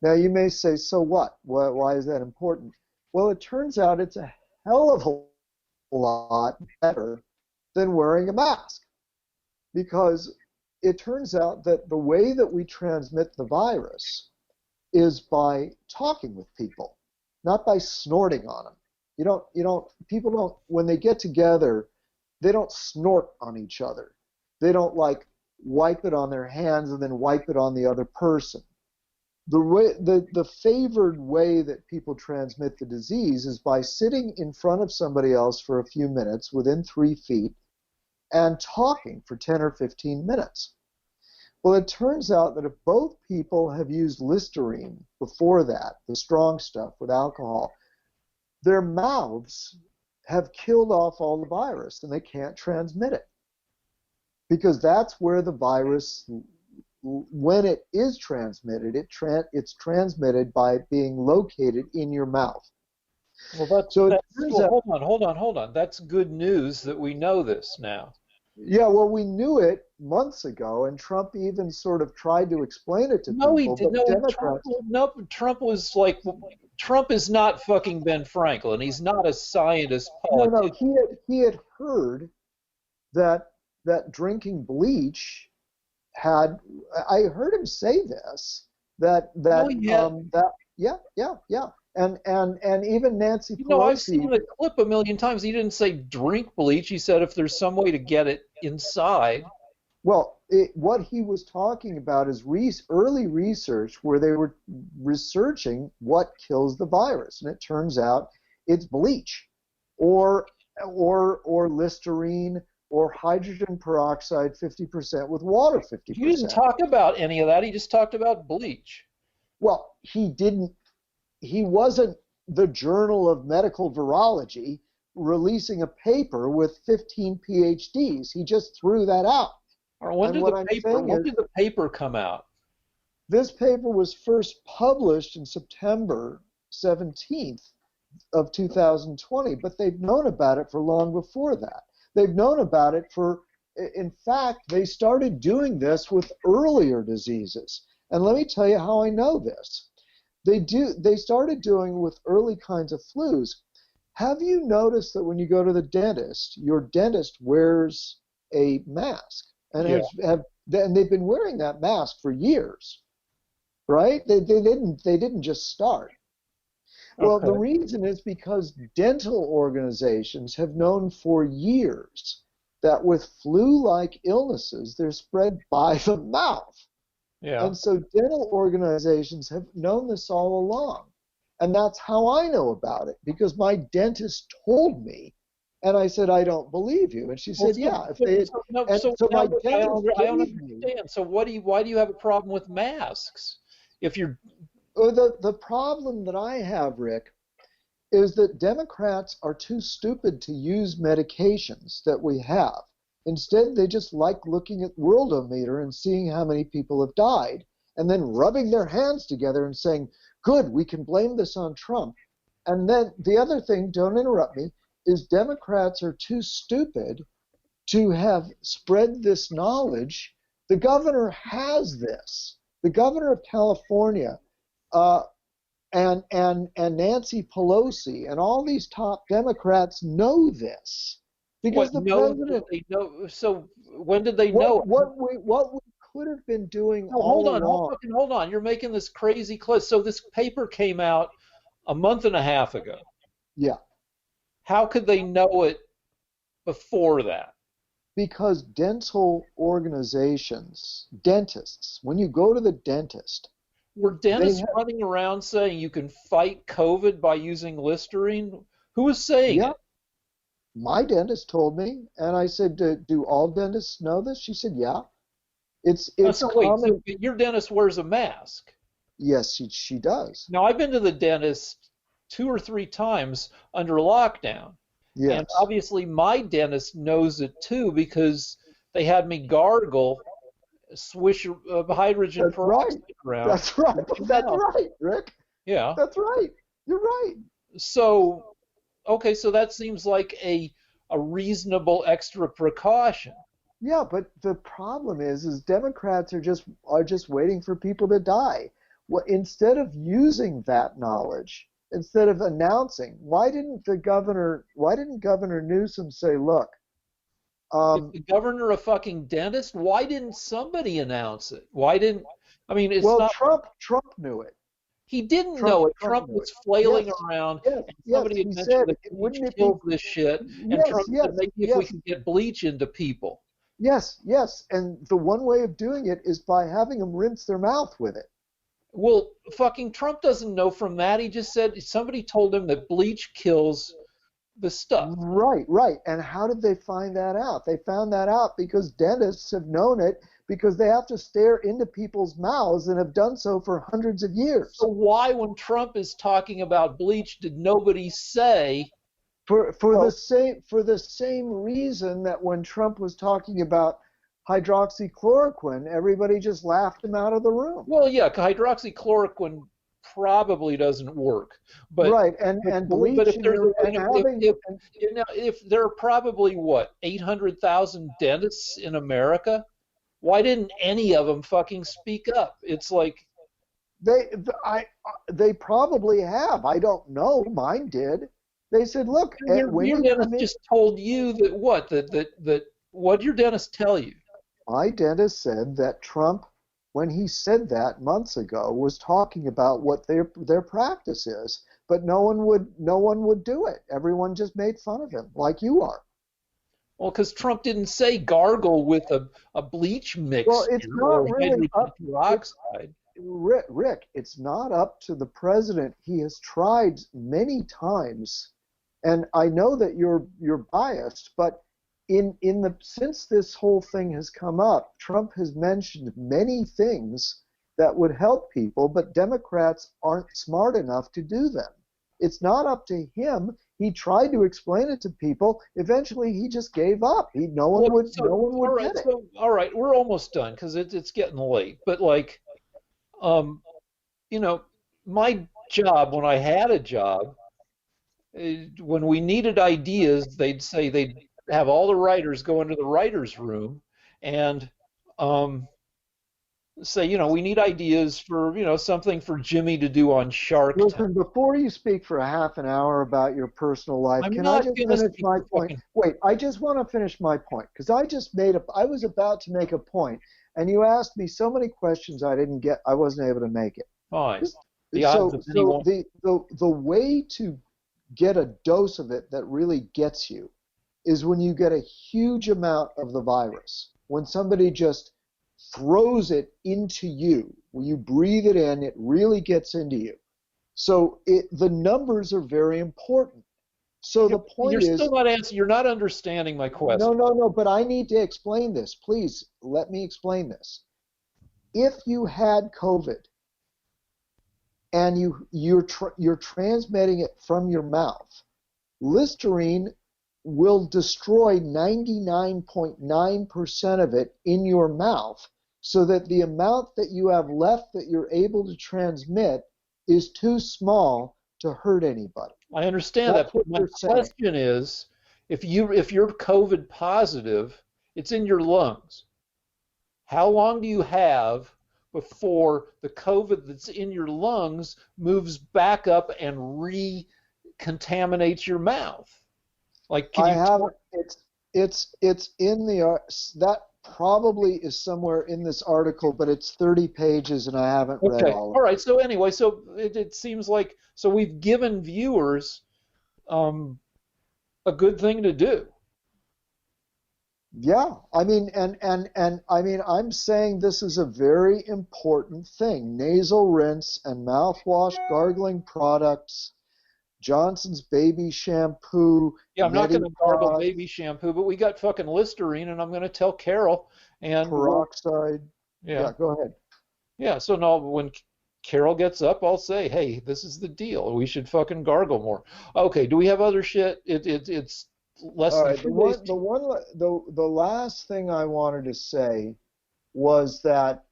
Now you may say, so what? Why is that important? Well, it turns out it's a hell of a lot better than wearing a mask, because it turns out that the way that we transmit the virus is by talking with people, not by snorting on them. People don't, when they get together, they don't snort on each other. They don't like wipe it on their hands and then wipe it on the other person. The favored way that people transmit the disease is by sitting in front of somebody else for a few minutes within 3 feet and talking for 10 or 15 minutes. Well, it turns out that if both people have used Listerine before that, the strong stuff with alcohol, their mouths have killed off all the virus and they can't transmit it. Because that's where the virus, when it is transmitted, it's transmitted by being located in your mouth. Well, hold on. That's good news that we know this now. Yeah, well, we knew it months ago, and Trump even sort of tried to explain it to people. He did. Trump was like, Trump is not fucking Ben Franklin. He's not a scientist politician. No, he had heard that drinking bleach had. I heard him say this. Yeah. And even Nancy Pelosi. I've seen the clip a million times. He didn't say drink bleach. He said if there's some way to get it inside. Well, what he was talking about is early research where they were researching what kills the virus, and it turns out it's bleach, or Listerine, or hydrogen peroxide 50% with water 50%. He didn't talk about any of that. He just talked about bleach. Well, he didn't. He wasn't the Journal of Medical Virology releasing a paper with 15 PhDs. He just threw that out. When did the paper come out? This paper was first published in September 17th of 2020, but they've known about it for long before that. They've known about it in fact, they started doing this with earlier diseases. And let me tell you how I know this. They started doing with early kinds of flus. Have you noticed that when you go to the dentist, your dentist wears a mask and Yeah. and they've been wearing that mask for years, right? They didn't just start. Well, the Okay. reason is because dental organizations have known for years that with flu-like illnesses, they're spread by the mouth. Yeah. And so dental organizations have known this all along. And that's how I know about it, because my dentist told me. And I said, I don't believe you. And she Well, said, yeah, if they had, no, and so so now my dentist I don't gave me. understand. So why do you have a problem with masks? If you're The problem that I have, Rick, is that Democrats are too stupid to use medications that we have. Instead, they just like looking at Worldometer and seeing how many people have died, and then rubbing their hands together and saying, good, we can blame this on Trump. And then the other thing, don't interrupt me, is Democrats are too stupid to have spread this knowledge. The governor has this. The governor of California uh, and Nancy Pelosi and all these top Democrats know this because what the know that president. they know. So when did they know it? What we could have been doing No, all along. hold on. You're making this crazy close. So this paper came out a month and a half ago. Yeah, How could they know it before that? because dental organizations, dentists, when you go to the dentist, Were they dentists have, running around saying you can fight COVID by using Listerine? Who was saying yeah, it? my dentist told me, and I said, do all dentists know this? She said, yeah, it's So wait, common. your dentist wears a mask. Yes, she does. Now I've been to the dentist 2 or 3 times under lockdown, and Yes. obviously my dentist knows it too because they had me gargle, swish hydrogen That's right. peroxide around That's right. in my That's mouth. right, Rick. Yeah. That's right. You're right. So okay, so that seems like a reasonable extra precaution. Yeah, but the problem is Democrats are just waiting for people to die. Well, instead of using that knowledge, instead of announcing, why didn't Governor Newsom say, look, If um, the governor a fucking dentist, why didn't somebody announce it? Why didn't I mean it's well, not Trump knew it. he didn't know it. Trump Trump knew was it. flailing Yes, around yes, and yes. somebody had He mentioned said, that wouldn't bleach it be, kills this shit and yes, Trump said yes, maybe if we yes. can get bleach into people. Yes, yes, and the one way of doing it is by having them rinse their mouth with it. Well, fucking Trump doesn't know from that. He just said somebody told him that bleach kills the stuff. Right, right. And how did they find that out? They found that out because dentists have known it because they have to stare into people's mouths and have done so for hundreds of So years. why, when Trump is talking about bleach, did nobody say, well, For the same reason that when Trump was talking about hydroxychloroquine, everybody just laughed him out of the room. well, yeah, hydroxychloroquine probably doesn't work, but Right, and but if bleach there's and having if there are probably what 800,000 dentists in America, why didn't any of them fucking speak up? It's like, They, I, they probably have. I don't know. Mine did. They said, "Look, when your you dentist come in." just told you that what that what your dentist tell you? My dentist said that Trump, when he said that months ago, was talking about what their practice is, but no one would do it. Everyone just made fun of him, like you are. Well, because Trump didn't say gargle with a bleach Well, it's mixture or not really hydrogen up. It's peroxide. Rick. It's not up to the president. He has tried many times, and I know that you're biased, but in the since this whole thing has come up, Trump has mentioned many things that would help people, but Democrats aren't smart enough to do them. It's not up to him. He tried to explain it to people. Eventually, he just gave up. Well, No so one all would right, get it. we're almost done because it's getting late. But like, um, you know, my job when I had a job, when we needed ideas, they'd say they'd have all the writers go into the writers' room, and um, say, we need ideas for, something for Jimmy to do on Shark Tank. Listen, before you speak for a half an hour about your personal life, I'm can I not just going to finish speak my for point? fucking. Wait, I just want to finish my point because I was about to make a point, and you asked me so many questions I wasn't able to make it. Fine. Just, The odds so of so anyone. the way to get a dose of it that really gets you is when you get a huge amount of the virus. When somebody just throws it into you, when you breathe it in, it really gets into you. So the numbers are very important. So the You're point still is, not answering. You're not understanding my no, question. no, no, but I need to explain this. Please let me explain this. If you had COVID and you're transmitting it from your mouth, Listerine will destroy 99.9% of it in your mouth so that the amount that you have left that you're able to transmit is too small to hurt anybody. I understand that, That's but what my they're saying. question is, if you're COVID positive, it's in your lungs. How long do you have before the COVID that's in your lungs moves back up and recontaminates your mouth? Like, can I you haven't. tell? It's in the that probably is somewhere in this article, but it's 30 pages and I haven't read Okay, all of all it. right. So anyway, so it seems like we've given viewers um, a good thing to do. Yeah, I mean, and I mean, I'm saying this is a very important thing. Nasal rinse and mouthwash, gargling products, Johnson's baby shampoo, Yeah, I'm not going to gargle Medicod, baby shampoo, but we got fucking Listerine, and I'm going to tell Carol, and peroxide. yeah, Yeah, go ahead. yeah. So now when Carol gets up, I'll say, hey, this is the deal. We should fucking gargle more. Okay, do we have other shit? It's less All than right, two days. the last thing I wanted to say was that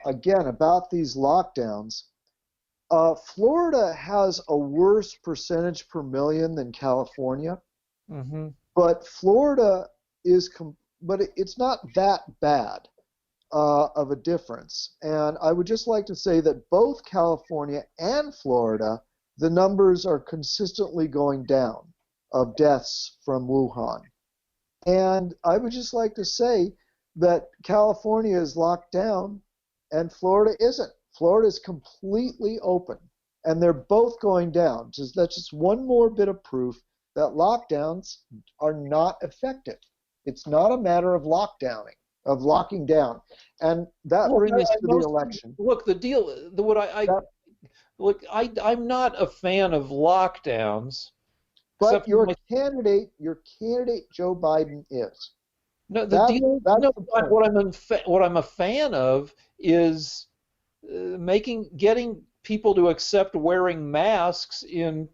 again about these lockdowns. Florida has a worse percentage per million than California, Mm-hmm. but Florida is, but it's not that bad of a difference. And I would just like to say that both California and Florida, the numbers are consistently going down of deaths from Wuhan. And I would just like to say that California is locked down and Florida isn't. Florida is completely open and they're both going down. That's just one more bit of proof that lockdowns are not effective. It's not a matter of locking down. And that Look, brings us I to the mostly election. look the deal. The what I That, look. I'm not a fan of lockdowns, but except for my. your candidate Joe Biden is. No, the That deal. that's No, the point. what I'm a fan of is getting people to accept wearing masks in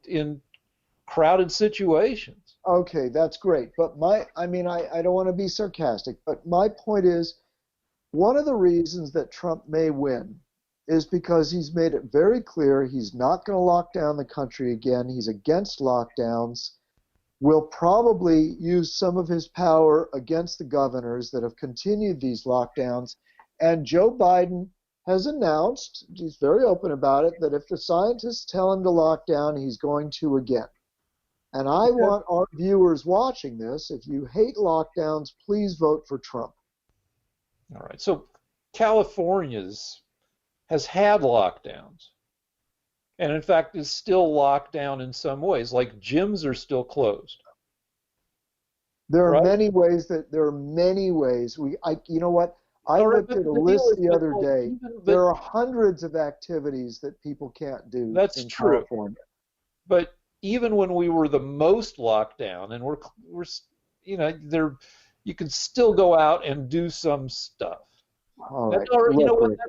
crowded situations. Okay, that's great. But I mean, I don't want to be sarcastic, but my point is one of the reasons that Trump may win is because he's made it very clear he's not going to lock down the country again. He's against lockdowns. Will probably use some of his power against the governors that have continued these lockdowns. And Joe Biden has announced, he's very open about it, that if the scientists tell him to lock down, he's going to again. And I Okay. want our viewers watching this, if you hate lockdowns, please vote for Trump. All right. So California's has had lockdowns, and in fact is still locked down in some ways. Like gyms are still closed, right? There are many ways. You know what? I All right, looked but at a the deal list is, the but other like day. even, but There are hundreds of activities that people can't do that's in true. California. But even when we were the most locked down, and we're there, you can still go out and do some stuff. All That's right. all right. You know Look, what? Rick.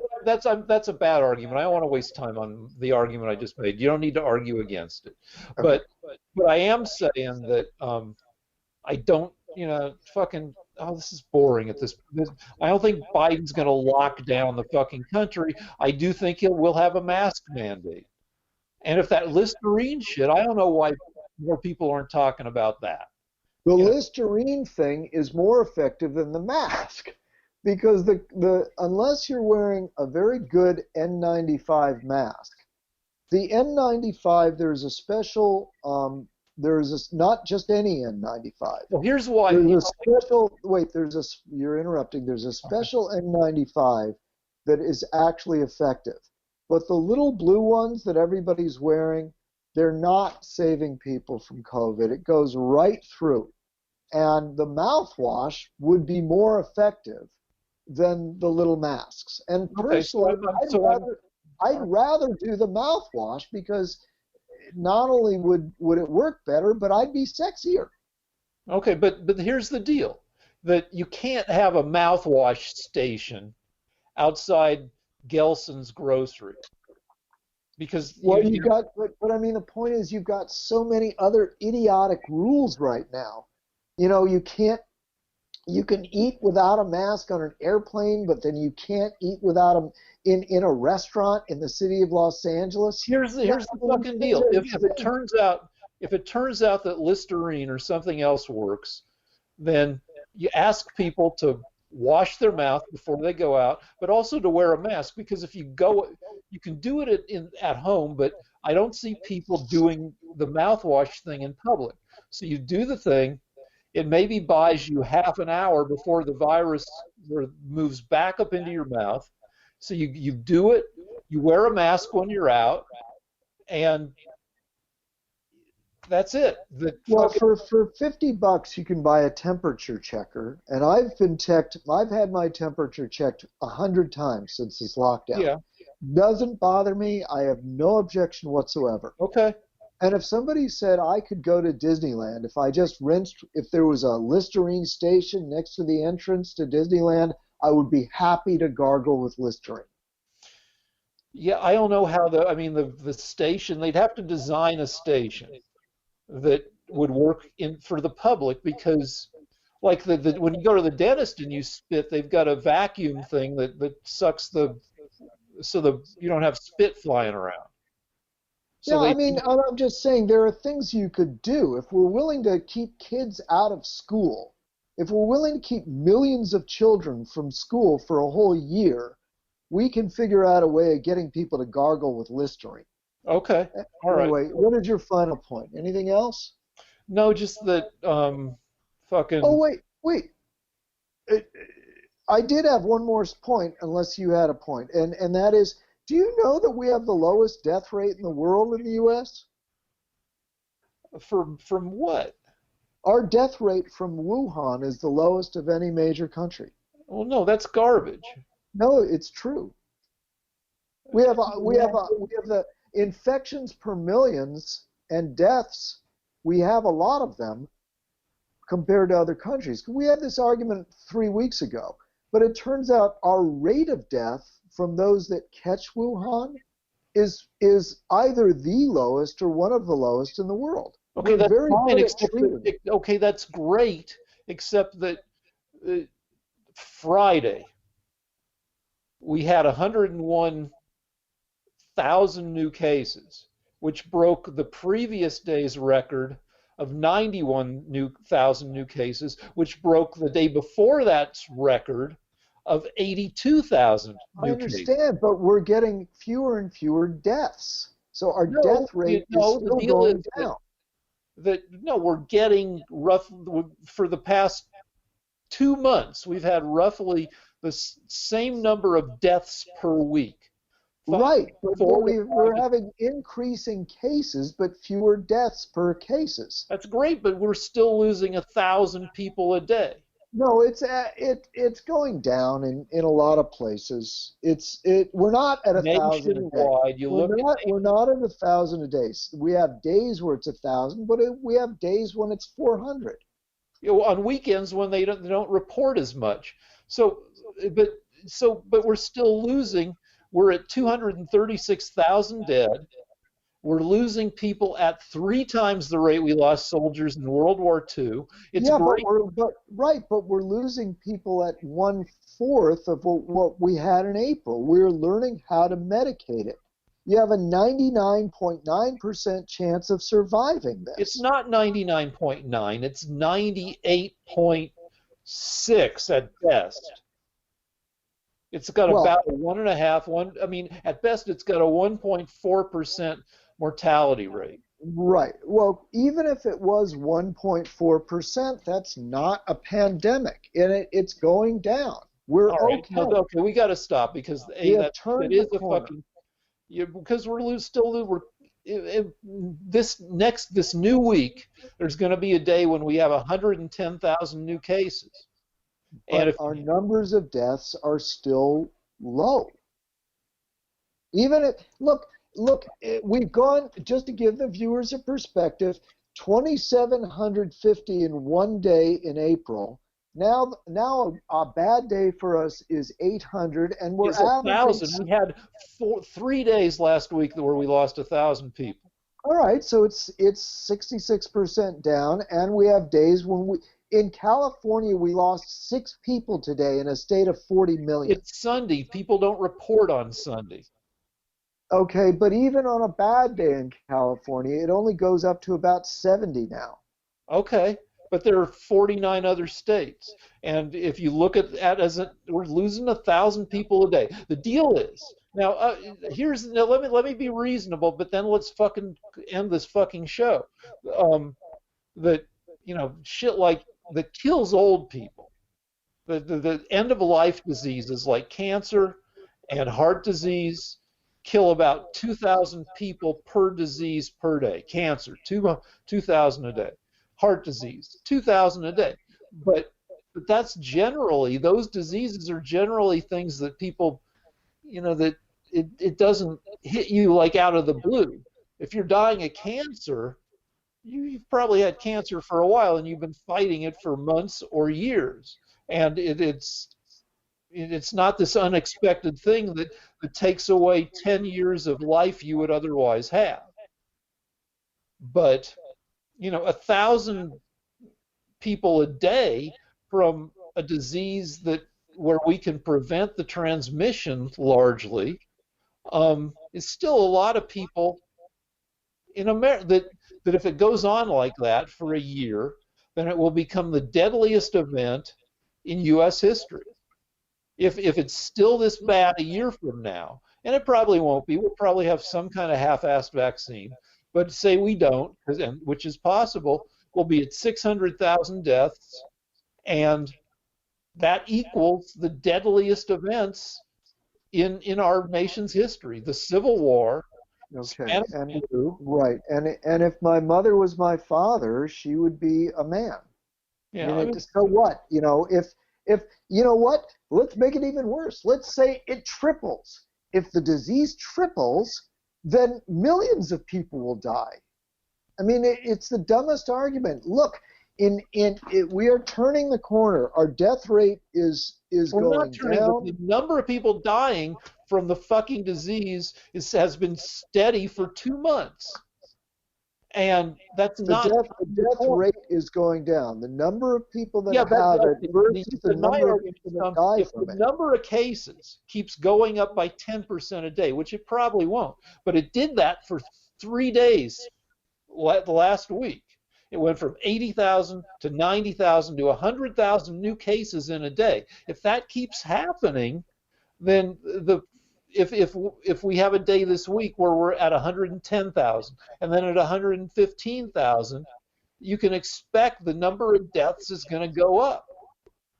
That's a bad argument. I don't want to waste time on the argument I just made. You don't need to argue against it. Okay. But I am saying that I don't, fucking. Oh, this is boring at this. I don't think Biden's going to lock down the fucking country. I do think we'll have a mask mandate. And if that Listerine shit, I don't know why more people aren't talking about that. The You know, Listerine thing is more effective than the mask. because the unless you're wearing a very good N95 mask, the N95 there's a special not just any N95. Well, here's why. There's a special wait. You're interrupting. There's a special N95 that is actually effective, but the little blue ones that everybody's wearing, they're not saving people from COVID. It goes right through, and the mouthwash would be more effective than the little masks. And personally, I'd rather do the mouthwash because not only would it work better, but I'd be sexier. Okay, but here's the deal: that you can't have a mouthwash station outside Gelson's grocery because but I mean, the point is, you've got so many other idiotic rules right now. You can eat without a mask on an airplane, but then you can't eat without them in a restaurant in the city of Los Angeles. Here's the fucking deal. If it turns out that Listerine or something else works, then you ask people to wash their mouth before they go out, but also to wear a mask, because if you can do it at home, but I don't see people doing the mouthwash thing in public. So you do the thing. It maybe buys you half an hour before the virus moves back up into your mouth. So you do it, you wear a mask when you're out, and that's it. Well, for $50 you can buy a temperature checker, and I've had my temperature checked 100 times since this lockdown. Yeah. Doesn't bother me. I have no objection whatsoever. Okay. And if somebody said I could go to Disneyland if there was a Listerine station next to the entrance to Disneyland, I would be happy to gargle with Listerine. Yeah, I don't know how the station, they'd have to design a station that would work for the public, because like when you go to the dentist and you spit, they've got a vacuum thing that sucks you don't have spit flying around. So I'm just saying there are things you could do if we're willing to keep kids out of school. If we're willing to keep millions of children from school for a whole year, we can figure out a way of getting people to gargle with Listerine. Okay. All right. Anyway, what is your final point? Anything else? No, just that fucking. Oh, wait. I did have one more point, unless you had a point, and that is, do you know that we have the lowest death rate in the world in the U.S.? From what? Our death rate from Wuhan is the lowest of any major country. Well, no, that's garbage. No, it's true. We have the infections per millions and deaths. We have a lot of them compared to other countries. We had this argument 3 weeks ago, but it turns out our rate of death from those that catch Wuhan is either the lowest or one of the lowest in the world. Okay, that's fine. Okay, that's great, except that Friday we had 101,000 new cases, which broke the previous day's record of 91,000 new cases, which broke the day before that's record of 82,000 new cases. I understand, but we're getting fewer and fewer deaths. So our death rate is still going down. We're getting for the past 2 months, we've had roughly the same number of deaths per week. Right, but we're having increasing cases, but fewer deaths per cases. That's great, but we're still losing 1,000 people a day. No, it's going down in a lot of places. We're not at 1,000 a day. We're not at 1,000 a day. We have days where it's 1,000, but we have days when it's 400. On weekends when they don't report as much. But we're still losing. We're at 236,000 dead. We're losing people at 3 times the rate we lost soldiers in World War II. But we're losing people at 1/4 of what we had in April. We're learning how to medicate it. You have a 99.9% chance of surviving this. It's not 99.9. It's 98.6 at best. It's got Well, about a one and a half, I mean, at best, it's got a 1.4% mortality rate. right. Well, even if it was 1.4%, that's not a pandemic, and it's going down. We're All right, no, okay. okay, we got to stop because We A, have that turned the is a corner. fucking, because we're this new week, there's going to be a day when we have 110,000 new cases. And But if our numbers of deaths are still low. Even if, look, we've gone, just to give the viewers a perspective, 2,750 in one day in April. Now a bad day for us is 800, and we're is a averaging. thousand, we had 3 days last week where we lost 1,000 people. All right, so it's 66% down, and we have days when in California we lost 6 people today in a state of 40 million. It's Sunday. People don't report on Sunday. Okay, but even on a bad day in California, it only goes up to about 70 now. Okay, but there are 49 other states, and if you look at that we're losing 1,000 people a day. The deal is now. Let me be reasonable, but then let's fucking end this fucking show. That shit like that kills old people. The end of life diseases like cancer and heart disease kill about 2,000 people per disease per day. Cancer, 2,000 a day. Heart disease, 2,000 a day. But that's generally, those diseases are generally things that people, that it doesn't hit you like out of the blue. If you're dying of cancer, you've probably had cancer for a while and you've been fighting it for months or years. And it's not this unexpected thing that takes away 10 years of life you would otherwise have. But 1,000 people a day from a disease where we can prevent the transmission largely is still a lot of people in America that if it goes on like that for a year, then it will become the deadliest event in U.S. history. If it's still this bad a year from now, and it probably won't be, we'll probably have some kind of half-assed vaccine. But say we don't, which is possible, we'll be at 600,000 deaths, and that equals the deadliest events in our nation's history. The Civil War, Okay, Spanish and flu. right, and if my mother was my father, she would be a man. I Yeah, mean, I mean, so what? If you know what? Let's make it even worse. Let's say it triples. If the disease triples, then millions of people will die. I mean, it's the dumbest argument. Look, we are turning the corner. Our death rate is we're not going turning the down. number of people dying from the fucking disease has been steady for 2 months. And that's The not death the turning the death corner. rate is going down. The number of people that Yeah, have it versus the my number of argument people that is die if the from it. number of cases keeps going up by 10% a day, which it probably won't, but it did that for 3 days the last week. It went from 80,000 to 90,000 to 100,000 new cases in a day. If that keeps happening, then if we have a day this week where we're at 110,000 and then at 115,000, you can expect the number of deaths is going to go up.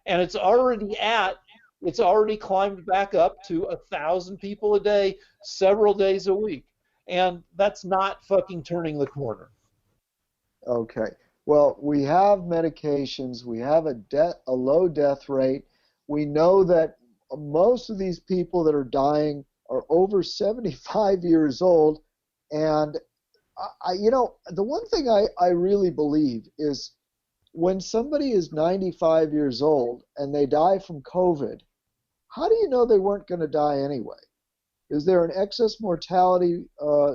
And it's already climbed back up to 1,000 people a day, several days a week. And that's not fucking turning the corner. Okay. Well, we have medications. We have a low death rate. We know that most of these people that are dying are over 75 years old. And the one thing I really believe is when somebody is 95 years old and they die from COVID, how do you know they weren't going to die anyway? Is there an excess mortality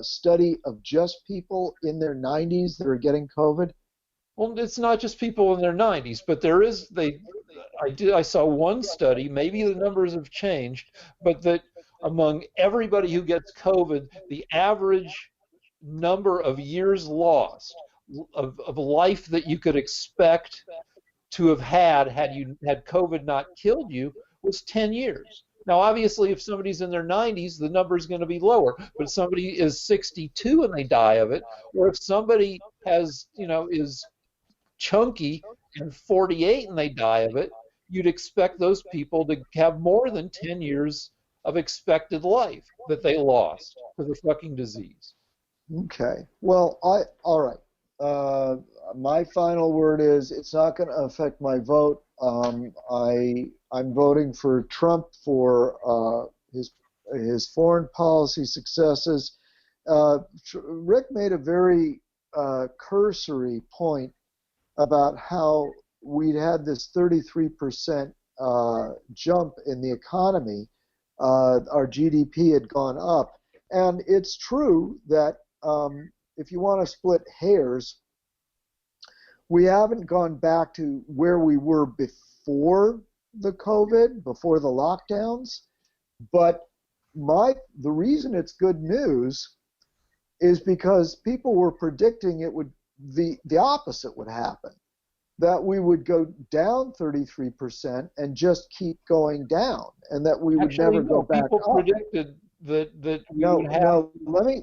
study of just people in their 90s that are getting COVID? Well, it's not just people in their 90s, but I saw one study, maybe the numbers have changed, but that among everybody who gets COVID, the average number of years lost of life that you could expect to have had you had COVID not killed you was 10 years. Now, obviously, if somebody's in their 90s, the number is going to be lower. But if somebody is 62 and they die of it, or if somebody has, is chunky and 48 and they die of it, you'd expect those people to have more than 10 years of expected life that they lost to the fucking disease. Okay. Well, all right. Uh, my final word is it's not going to affect my vote. I'm voting for Trump for his foreign policy successes. Rick made a very cursory point about how we'd had this 33% jump in the economy. Our GDP had gone up. And it's true that if you want to split hairs, we haven't gone back to where we were before the COVID, before the lockdowns. But the reason it's good news is because people were predicting the opposite would happen, that we would go down 33% and just keep going down, and that we would never go back up. People predicted that we would have. No, let me,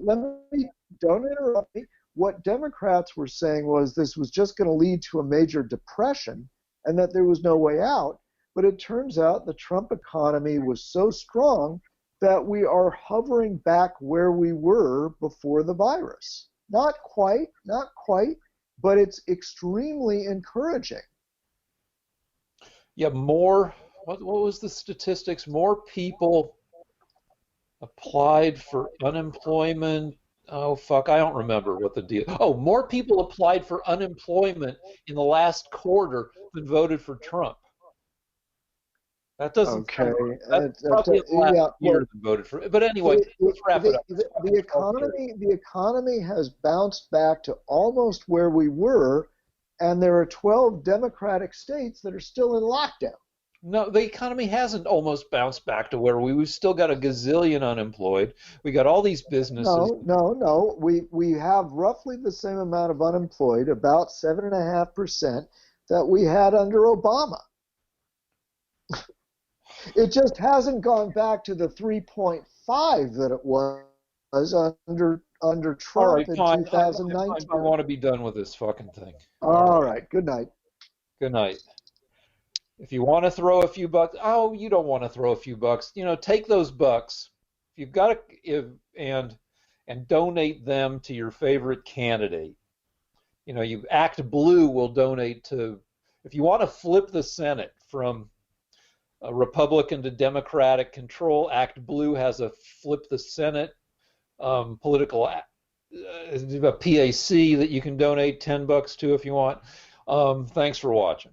don't interrupt me. What Democrats were saying was this was just going to lead to a major depression and that there was no way out. But it turns out the Trump economy was so strong that we are hovering back where we were before the virus. Not quite, but it's extremely encouraging. Yeah, what was the statistics? More people applied for unemployment. Oh, fuck, I don't remember what the deal. Oh, more people applied for unemployment in the last quarter than voted for Trump. That doesn't. Okay. That's probably the last year than voted for. But anyway, let's wrap it up. The economy has bounced back to almost where we were, and there are 12 Democratic states that are still in lockdown. No, the economy hasn't almost bounced back to where we've still got a gazillion unemployed. We got all these businesses. No. We have roughly the same amount of unemployed, about 7.5%, that we had under Obama. It just hasn't gone back to the 3.5 that it was under Trump in 2019. I want to be done with this fucking thing. All right. Good night. Good night. If you want to throw a few bucks, you don't want to throw a few bucks. Take those bucks. If you've got and donate them to your favorite candidate. Act Blue will donate to. If you want to flip the Senate from Republican to Democratic control, Act Blue has a flip the Senate political a PAC that you can donate $10 to if you want. Thanks for watching.